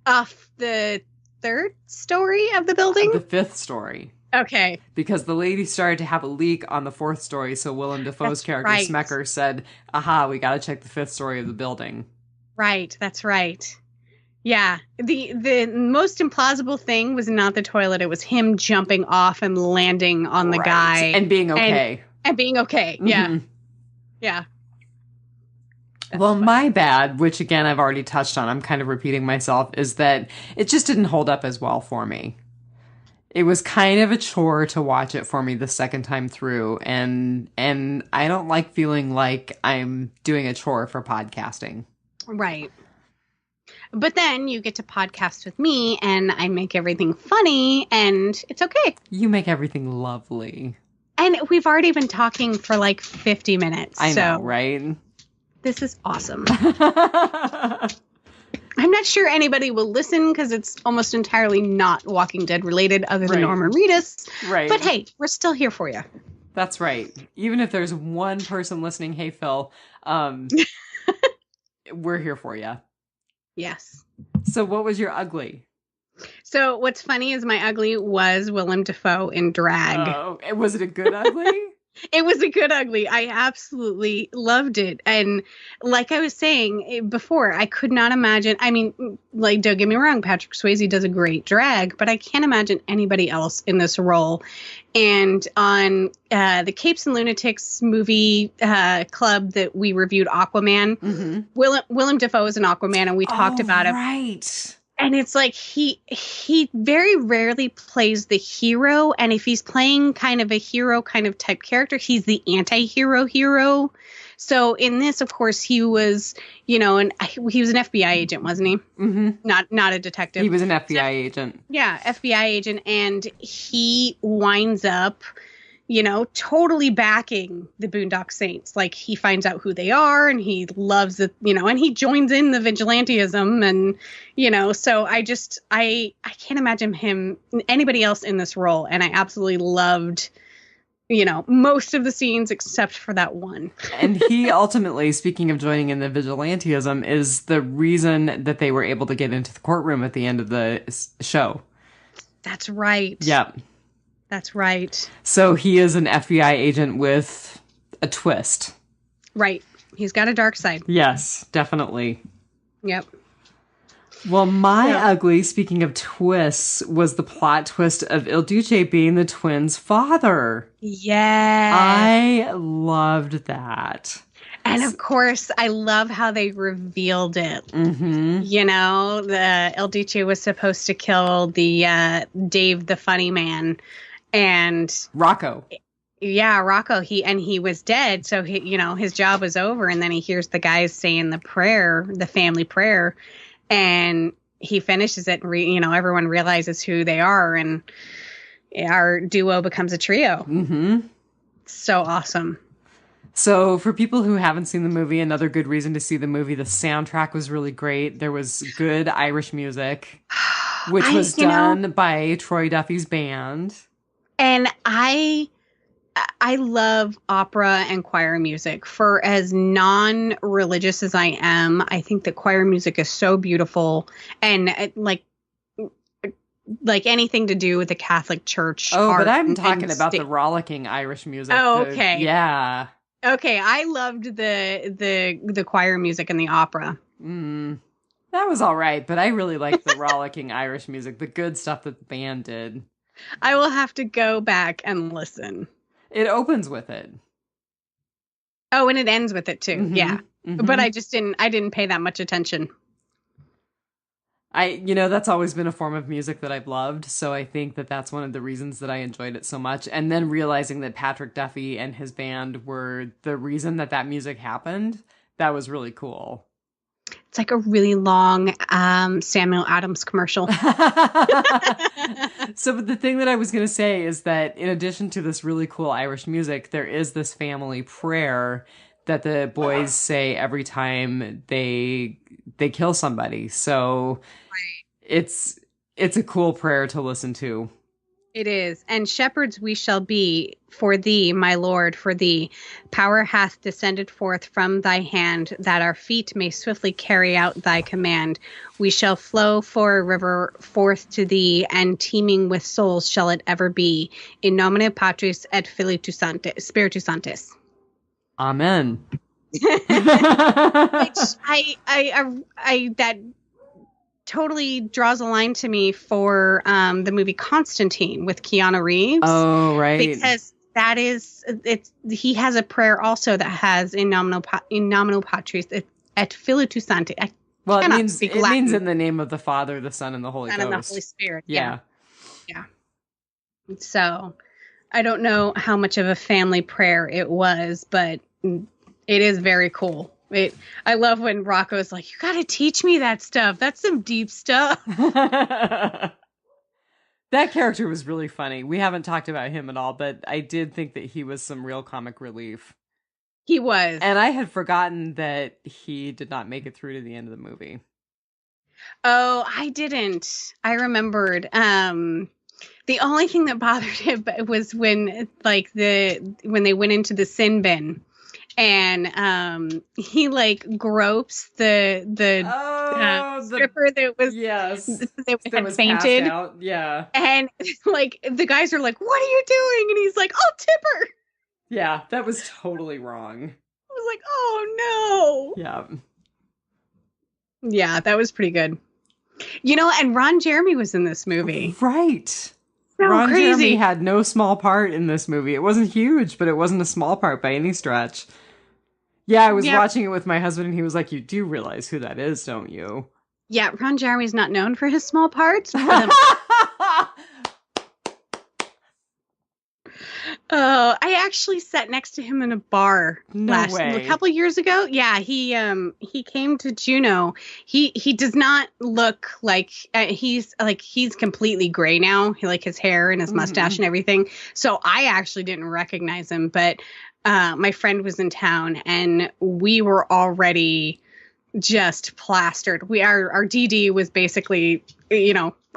Off the third story of the building? The fifth story. Okay. Because the lady started to have a leak on the fourth story, so Willem Dafoe's character, Smecker, said, aha, we gotta check the fifth story of the building. Right, that's right. Yeah. The most implausible thing was not the toilet, it was him jumping off and landing on the guy. And being okay. And being okay, yeah. Mm-hmm. Yeah. Well, my bad, which again I've already touched on, I'm kind of repeating myself, is that it just didn't hold up as well for me. It was kind of a chore to watch it for me the second time through, and I don't like feeling like I'm doing a chore for podcasting. Right. But then you get to podcast with me, and I make everything funny, and it's okay. You make everything lovely. And we've already been talking for like 50 minutes. I know, right? This is awesome. I'm not sure anybody will listen because it's almost entirely not Walking Dead related other than Norman Reedus. Right. But hey, we're still here for you. That's right. Even if there's one person listening, hey, Phil, we're here for you. Yes. So what was your ugly? So what's funny is my ugly was Willem Dafoe in drag. Oh, was it a good ugly? It was a good ugly. I absolutely loved it. And like I was saying before, I could not imagine. I mean, like, don't get me wrong, Patrick Swayze does a great drag, but I can't imagine anybody else in this role. And on the Capes and Lunatics movie club that we reviewed, Aquaman, mm-hmm. Willem Dafoe is an Aquaman, and we talked about it. Right. And it's like he very rarely plays the hero. And if he's playing kind of a hero kind of type character, he's the anti-hero. So in this, of course, he was, he was an FBI agent, wasn't he? Mm-hmm. Not a detective. He was an FBI agent. Yeah, FBI agent. And he winds up, totally backing the Boondock Saints. Like, he finds out who they are and he loves it, and he joins in the vigilantism and, so I can't imagine anybody else in this role. And I absolutely loved, most of the scenes except for that one. And he ultimately, speaking of joining in the vigilantism, is the reason that they were able to get into the courtroom at the end of the show. That's right. Yep. That's right. So he is an FBI agent with a twist. Right. He's got a dark side. Yes, definitely. Yep. Well, my ugly, speaking of twists, was the plot twist of Il Duce being the twins' father. Yeah. I loved that. And of course, I love how they revealed it. Mm-hmm. The Il Duce was supposed to kill the Dave the funny man. And Rocco. Yeah, Rocco. He was dead. So his job was over. And then he hears the guys saying the family prayer, and he finishes it. And everyone realizes who they are, and our duo becomes a trio. Mm-hmm. So awesome. So for people who haven't seen the movie, another good reason to see the movie, the soundtrack was really great. There was good Irish music, which was done by Troy Duffy's band. And I love opera and choir music. For as non-religious as I am, I think that choir music is so beautiful, and like anything to do with the Catholic Church. Oh, but I'm talking about the rollicking Irish music. Oh, okay. Yeah. Okay, I loved the choir music and the opera. That was all right, but I really liked the rollicking Irish music, the good stuff that the band did. I will have to go back and listen. It opens with it. Oh, and it ends with it too. Mm-hmm. Yeah. Mm-hmm. But I didn't pay that much attention. That's always been a form of music that I've loved. So I think that that's one of the reasons that I enjoyed it so much. And then realizing that Patrick Duffy and his band were the reason that that music happened, that was really cool. It's like a really long Samuel Adams commercial. So the thing that I was going to say is that in addition to this really cool Irish music, there is this family prayer that the boys say every time they kill somebody. So it's a cool prayer to listen to. It is. And shepherds we shall be for thee, my Lord, for thee. Power hath descended forth from thy hand, that our feet may swiftly carry out thy command. We shall flow for a river forth to thee, and teeming with souls shall it ever be. In nomine Patris et Filii Spiritus Sanctus. Amen. Which that totally draws a line to me for the movie Constantine with Keanu Reeves. Oh, right. Because that is, he has a prayer also that has in nomine Patris et Filii Sanctus. Well, it means in the name of the Father, the Son, and the Holy Ghost. And the Holy Spirit. Yeah. So I don't know how much of a family prayer it was, but it is very cool. I love when Rocco's like, you got to teach me that stuff. That's some deep stuff. That character was really funny. We haven't talked about him at all, but I did think that he was some real comic relief. He was. And I had forgotten that he did not make it through to the end of the movie. Oh, I didn't. I remembered. The only thing that bothered him was when they went into the sin bin. And he gropes the stripper that was that was fainted out. Yeah, and the guys are like, "What are you doing?" And he's like, "I'll tip her." Yeah, that was totally wrong. I was like, "Oh no!" Yeah, that was pretty good. And Ron Jeremy was in this movie, right? So Ron Jeremy had no small part in this movie. It wasn't huge, but it wasn't a small part by any stretch. Yeah, I was watching it with my husband, and he was like, you do realize who that is, don't you? Yeah, Ron Jeremy's not known for his small parts. I actually sat next to him in a bar a couple years ago. Yeah, he came to Juneau. He does not look like he's completely gray now. He his hair and his mustache and everything. So I actually didn't recognize him, but my friend was in town and we were already just plastered. Our DD was basically,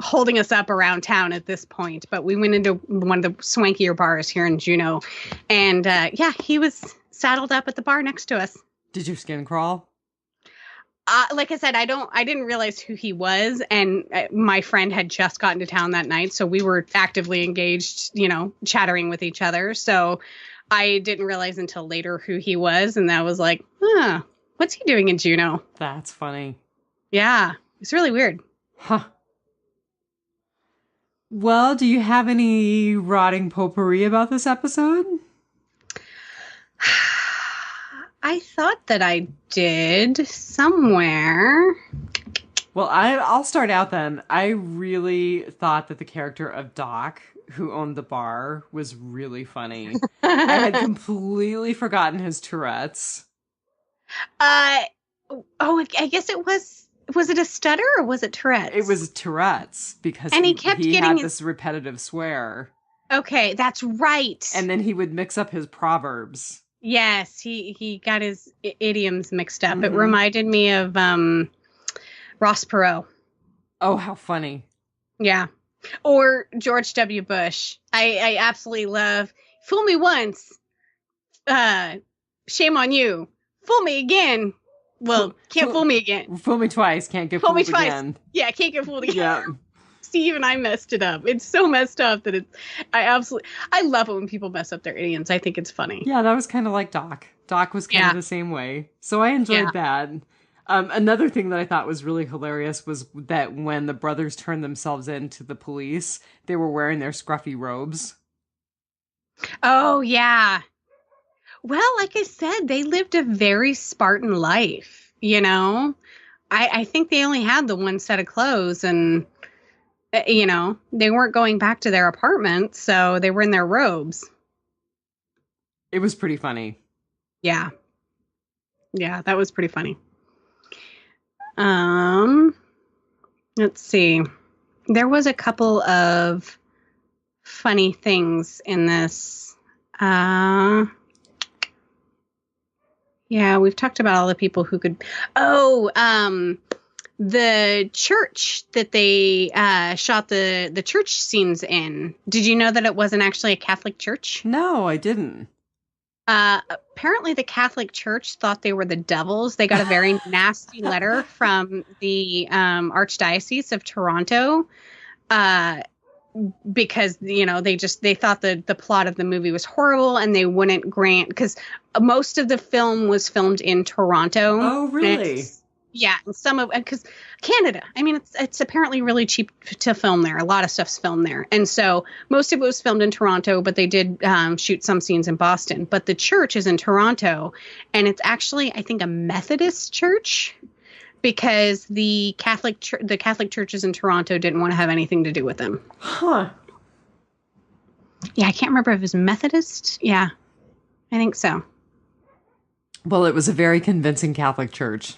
holding us up around town at this point, but we went into one of the swankier bars here in Juneau, and he was saddled up at the bar next to us. Did you skin crawl? Like I said, I didn't realize who he was, and my friend had just gotten to town that night, so we were actively engaged, chattering with each other. So I didn't realize until later who he was, and that was like, what's he doing in Juneau? That's funny. Yeah, it's really weird. Huh. Well, do you have any rotting potpourri about this episode? I thought that I did somewhere. Well, I'll start out then. I really thought that the character of Doc, who owned the bar, was really funny. I had completely forgotten his Tourette's. I guess it was. Was it a stutter or was it Tourette's? It was Tourette's because he had this repetitive swear. Okay, that's right. And then he would mix up his proverbs. Yes, he got his idioms mixed up. It reminded me of Ross Perot. Oh, how funny. Yeah. Or George W. Bush. I absolutely love fool me once. Shame on you. Fool me again. Well, can't fool me again. Fool me twice, can't get fooled again. Yeah, can't get fooled again. Yeah. Steve and I messed it up. It's so messed up that I love it when people mess up their idioms. I think it's funny. Yeah, that was kind of like Doc. Doc was kind of the same way. So I enjoyed that. Another thing that I thought was really hilarious was that when the brothers turned themselves in to the police, they were wearing their scruffy robes. Oh, yeah. Well, like I said, they lived a very Spartan life, I think they only had the one set of clothes, and they weren't going back to their apartment, so they were in their robes. It was pretty funny. Yeah. Yeah, that was pretty funny. Let's see. There was a couple of funny things in this. Yeah, we've talked about all the people who could. The church that they shot the church scenes in. Did you know that it wasn't actually a Catholic church? No, I didn't. Apparently the Catholic Church thought they were the devils. They got a very nasty letter from the Archdiocese of Toronto because, they thought the plot of the movie was horrible and they wouldn't grant, because most of the film was filmed in Toronto. Oh, really? Yeah, and because Canada, I mean, it's apparently really cheap to film there. A lot of stuff's filmed there. And so most of it was filmed in Toronto, but they did shoot some scenes in Boston. But the church is in Toronto, and it's actually, I think, a Methodist church, because the Catholic churches in Toronto didn't want to have anything to do with them. Huh. Yeah, I can't remember if it was Methodist. Yeah, I think so. Well, it was a very convincing Catholic church.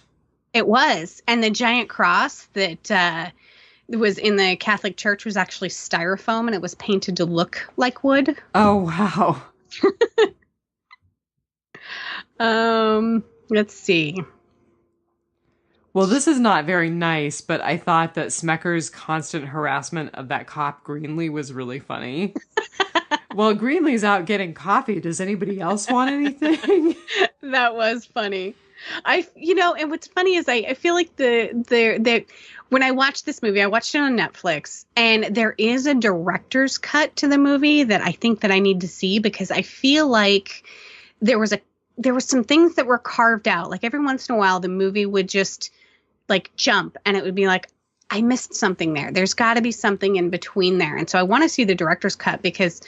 It was. And the giant cross that was in the Catholic church was actually styrofoam, and it was painted to look like wood. Oh, wow. Let's see. Well, this is not very nice, but I thought that Smecker's constant harassment of that cop Greenlee was really funny. Well, Greenlee's out getting coffee. Does anybody else want anything? That was funny. And what's funny is I feel like when I watched this movie, I watched it on Netflix, and there is a director's cut to the movie that I think that I need to see, because I feel like there was some things that were carved out. Like every once in a while, the movie would just like jump, and it would be like, I missed something there. There's got to be something in between there. And so I want to see the director's cut, because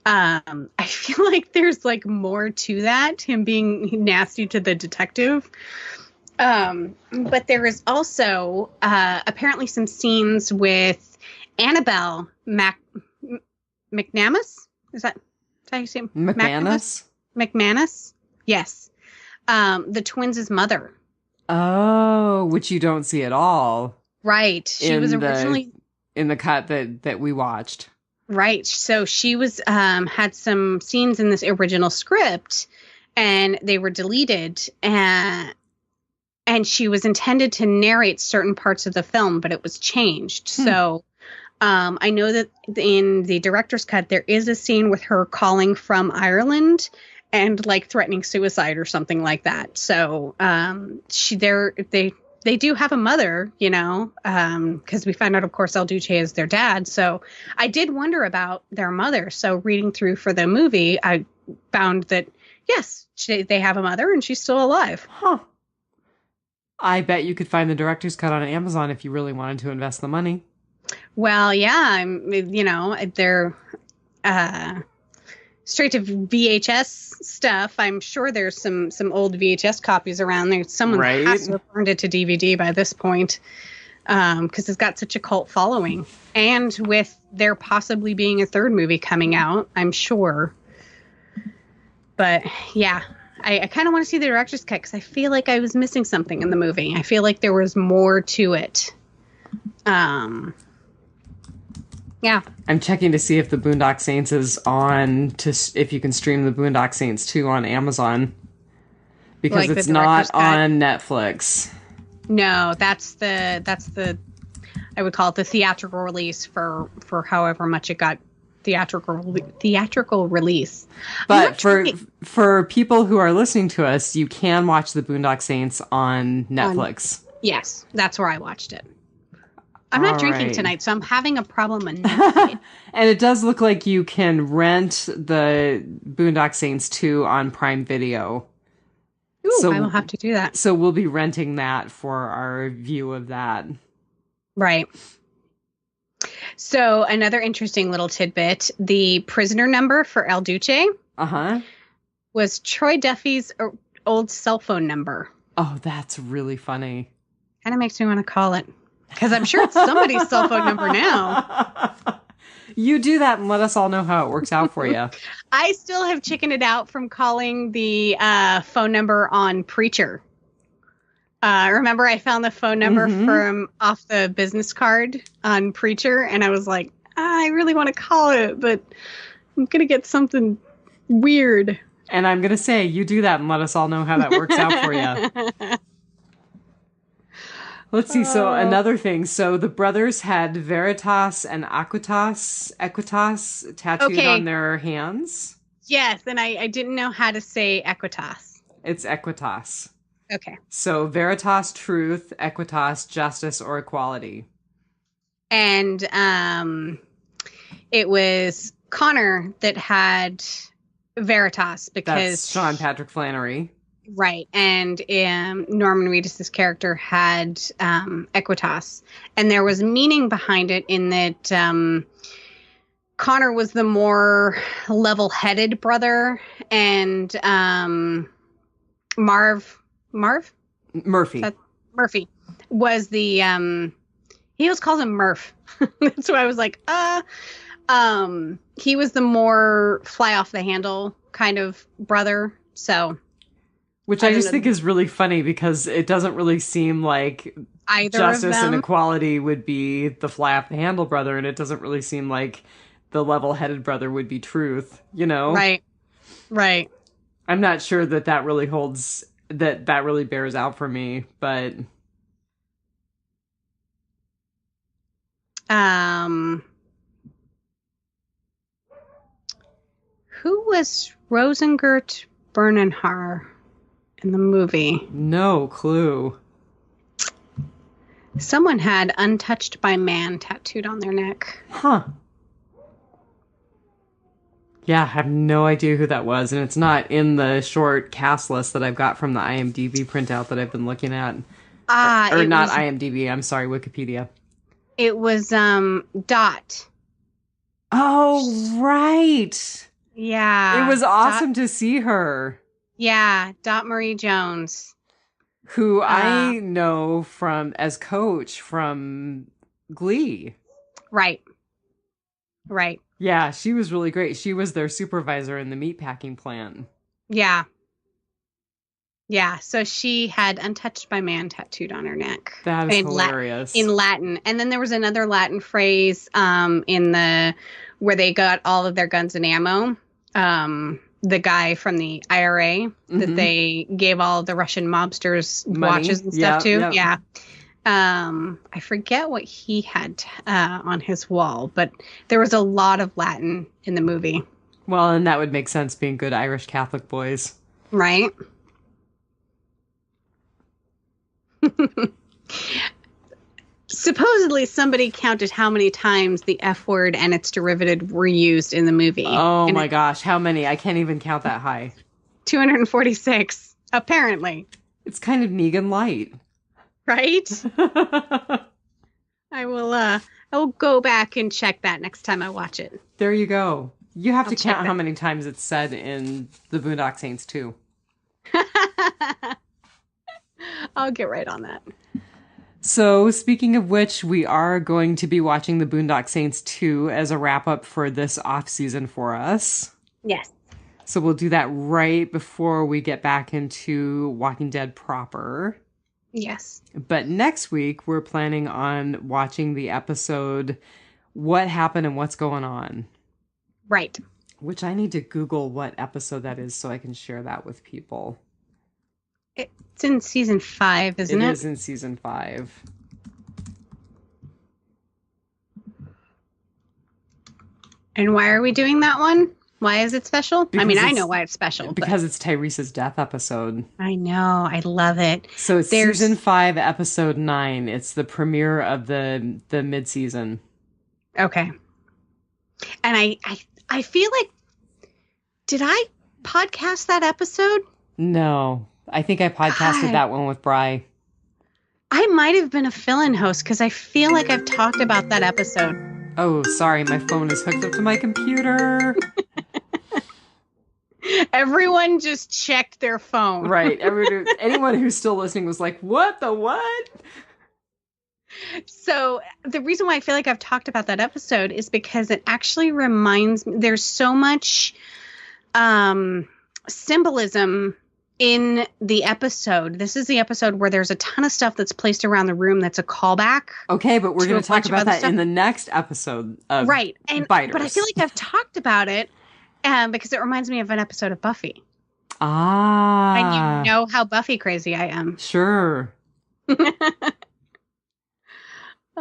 I feel like there's like more to that, him being nasty to the detective. But there is also apparently some scenes with Annabelle McManus. Is that how you say it? McManus? Yes. The twins' mother. Oh, which you don't see at all. Right. She was originally in the cut that we watched. Right. So she was had some scenes in this original script, and they were deleted, and she was intended to narrate certain parts of the film, but it was changed. So I know that in the director's cut, there is a scene with her calling from Ireland and like threatening suicide or something like that. So they do have a mother, because we find out, of course, El Duce is their dad. So I did wonder about their mother. So reading through for the movie, I found that, yes, they have a mother and she's still alive. Huh. I bet you could find the director's cut on Amazon if you really wanted to invest the money. Well, yeah, they're straight to VHS stuff. I'm sure there's some old VHS copies around there. Someone has to have burned it to DVD by this point, because it's got such a cult following. And with there possibly being a third movie coming out, I'm sure. But yeah, I kind of want to see the director's cut, because I feel like I was missing something in the movie. I feel like there was more to it. Yeah. I'm checking to see if the Boondock Saints is on, if you can stream the Boondock Saints 2 on Amazon. Because like it's not on Netflix. No, that's the I would call it the theatrical release for however much it got theatrical release. But for people who are listening to us, you can watch the Boondock Saints on Netflix. Yes, that's where I watched it. I'm not drinking tonight, so I'm having a problem enough. And it does look like you can rent the Boondock Saints 2 on Prime Video. Ooh, so I will have to do that. So we'll be renting that for our view of that. Right. So another interesting little tidbit, the prisoner number for El Duce was Troy Duffy's old cell phone number. Oh, that's really funny. kind of makes me want to call it. Because I'm sure it's somebody's cell phone number now. You do that and let us all know how it works out for you. I still have chickened it out from calling the phone number on Preacher. Remember, I found the phone number from off the business card on Preacher, and I was like, I really want to call it, but I'm going to get something weird. And I'm going to say, you do that and let us all know how that works out for you. Let's see. So another thing. So the brothers had Veritas and Equitas tattooed on their hands. Yes, and I didn't know how to say Equitas. It's Equitas. Okay. So Veritas, truth, Equitas, justice or equality. And it was Connor that had Veritas because that's Sean Patrick Flannery. Right. And Norman Reedus' character had Equitas. And there was meaning behind it in that Connor was the more level-headed brother, and Murphy was the he always calls him Murph. That's why I was like, he was the more fly off the handle kind of brother. So, which I just think is really funny because it doesn't really seem like either justice of them. and equality would be the fly off the handle brother, and it doesn't really seem like the level-headed brother would be truth, you know? Right. I'm not sure that really holds, that really bears out for me, but... Who was Rosengert Bernenhar in the movie? No clue. Someone had "Untouched by Man" tattooed on their neck. Huh. Yeah, I have no idea who that was, and it's not in the short cast list that I've got from the IMDb printout that I've been looking at. Or not IMDb, I'm sorry, Wikipedia. It was Dot. Oh, right. Yeah. It was awesome to see her. Yeah, Dot Marie Jones. Who I know as Coach from Glee. Right. Yeah, she was really great. She was their supervisor in the meatpacking plant. Yeah, so she had "Untouched by Man" tattooed on her neck. That is hilarious. In Latin. And then there was another Latin phrase where they got all of their guns and ammo. The guy from the IRA that they gave all the Russian mobsters watches and stuff to. Yeah. I forget what he had on his wall, but there was a lot of Latin in the movie. Well, and that would make sense being good Irish Catholic boys. Right? Supposedly somebody counted how many times the F word and its derivative were used in the movie. Oh my gosh, how many? I can't even count that high. 246, apparently. It's kind of Negan light. Right? I will go back and check that next time I watch it. There you go. You have to count how many times it's said in the Boondock Saints too. I'll get right on that. So, speaking of which, we are going to be watching the Boondock Saints 2 as a wrap-up for this off-season for us. Yes. So we'll do that right before we get back into Walking Dead proper. Yes. But next week, we're planning on watching the episode What Happened and What's Going On. Right. Which I need to Google what episode that is so I can share that with people. It's in season 5, isn't it? It is in season 5. And why are we doing that one? Why is it special? Because I know why it's special. Because it's Tyrese's death episode. I know. I love it. So it's season 5, episode 9. It's the premiere of the mid-season. Okay. And I feel like, did I podcast that episode? No. I think I podcasted that one with Bri. I might have been a fill-in host because I feel like I've talked about that episode. Oh, sorry. My phone is hooked up to my computer. Everyone just checked their phone. Right. Anyone who's still listening was like, what the what? So the reason why I feel like I've talked about that episode is because it actually reminds me, there's so much symbolism in the episode. This is the episode where there's a ton of stuff that's placed around the room that's a callback. Okay, but we're going to talk about that in the next episode of Right. And Biters. But I feel like I've talked about it because it reminds me of an episode of Buffy. Ah. And you know how Buffy crazy I am. Sure.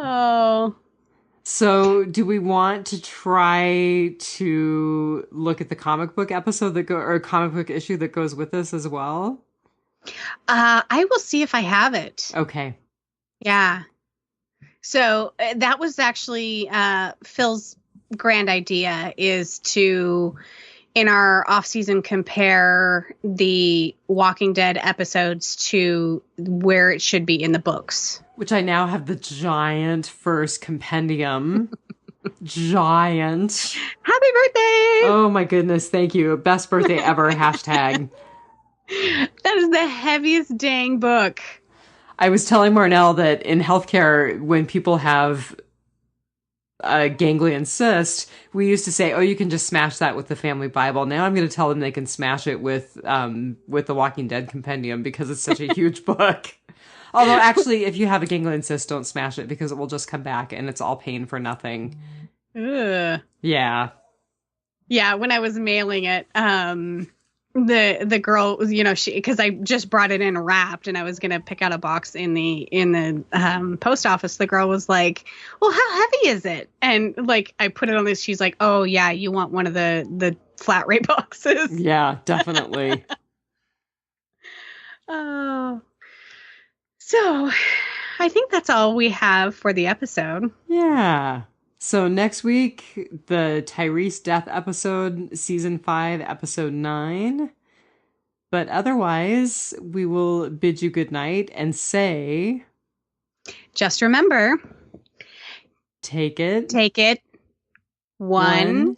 Oh. So, do we want to try to look at the comic book episode or comic book issue that goes with this as well? I will see if I have it. Okay. Yeah. So that was actually Phil's grand idea, is to, in our off-season, compare the Walking Dead episodes to where it should be in the books. Which I now have the giant first compendium. Giant. Happy birthday! Oh my goodness, thank you. Best birthday ever, hashtag. That is the heaviest dang book. I was telling Marnell that in healthcare, when people have a ganglion cyst, we used to say, oh, you can just smash that with the family Bible. Now I'm going to tell them they can smash it with the Walking Dead compendium because it's such a huge book. Although, actually, if you have a ganglion cyst, don't smash it because it will just come back and it's all pain for nothing. Ugh. Yeah. Yeah, when I was mailing it, the girl was, because I just brought it in wrapped and I was going to pick out a box in the post office. The girl was like, well, how heavy is it? And like, I put it on this. She's like, oh, yeah, you want one of the flat rate boxes. Yeah, definitely. Oh. So, I think that's all we have for the episode. Yeah. So next week, the Tyrese death episode, season 5, episode 9. But otherwise, we will bid you good night and say, just remember, take it one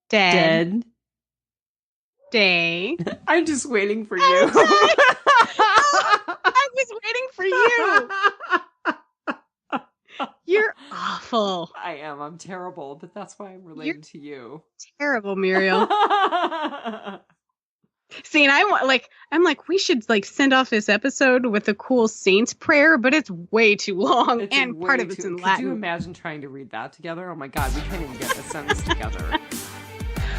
dead day. I'm just waiting for you. I was waiting for you. You're awful. I am. I'm terrible, but that's why I'm related to you. Terrible, Muriel. See, and I'm like, we should send off this episode with a cool Saints prayer, but it's way too long, and part of it's in Latin. Could you imagine trying to read that together? Oh my God, we can't even get a sentence together.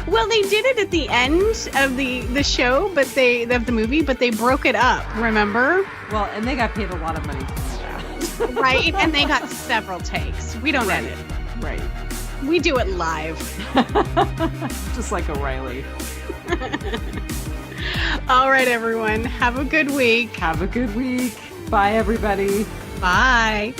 Well, they did it at the end of the show, of the movie, but they broke it up. Remember? Well, and they got paid a lot of money to do that, right? And they got several takes. We don't edit. Right. We do it live. Just like O'Reilly. All right, everyone. Have a good week. Have a good week. Bye, everybody. Bye.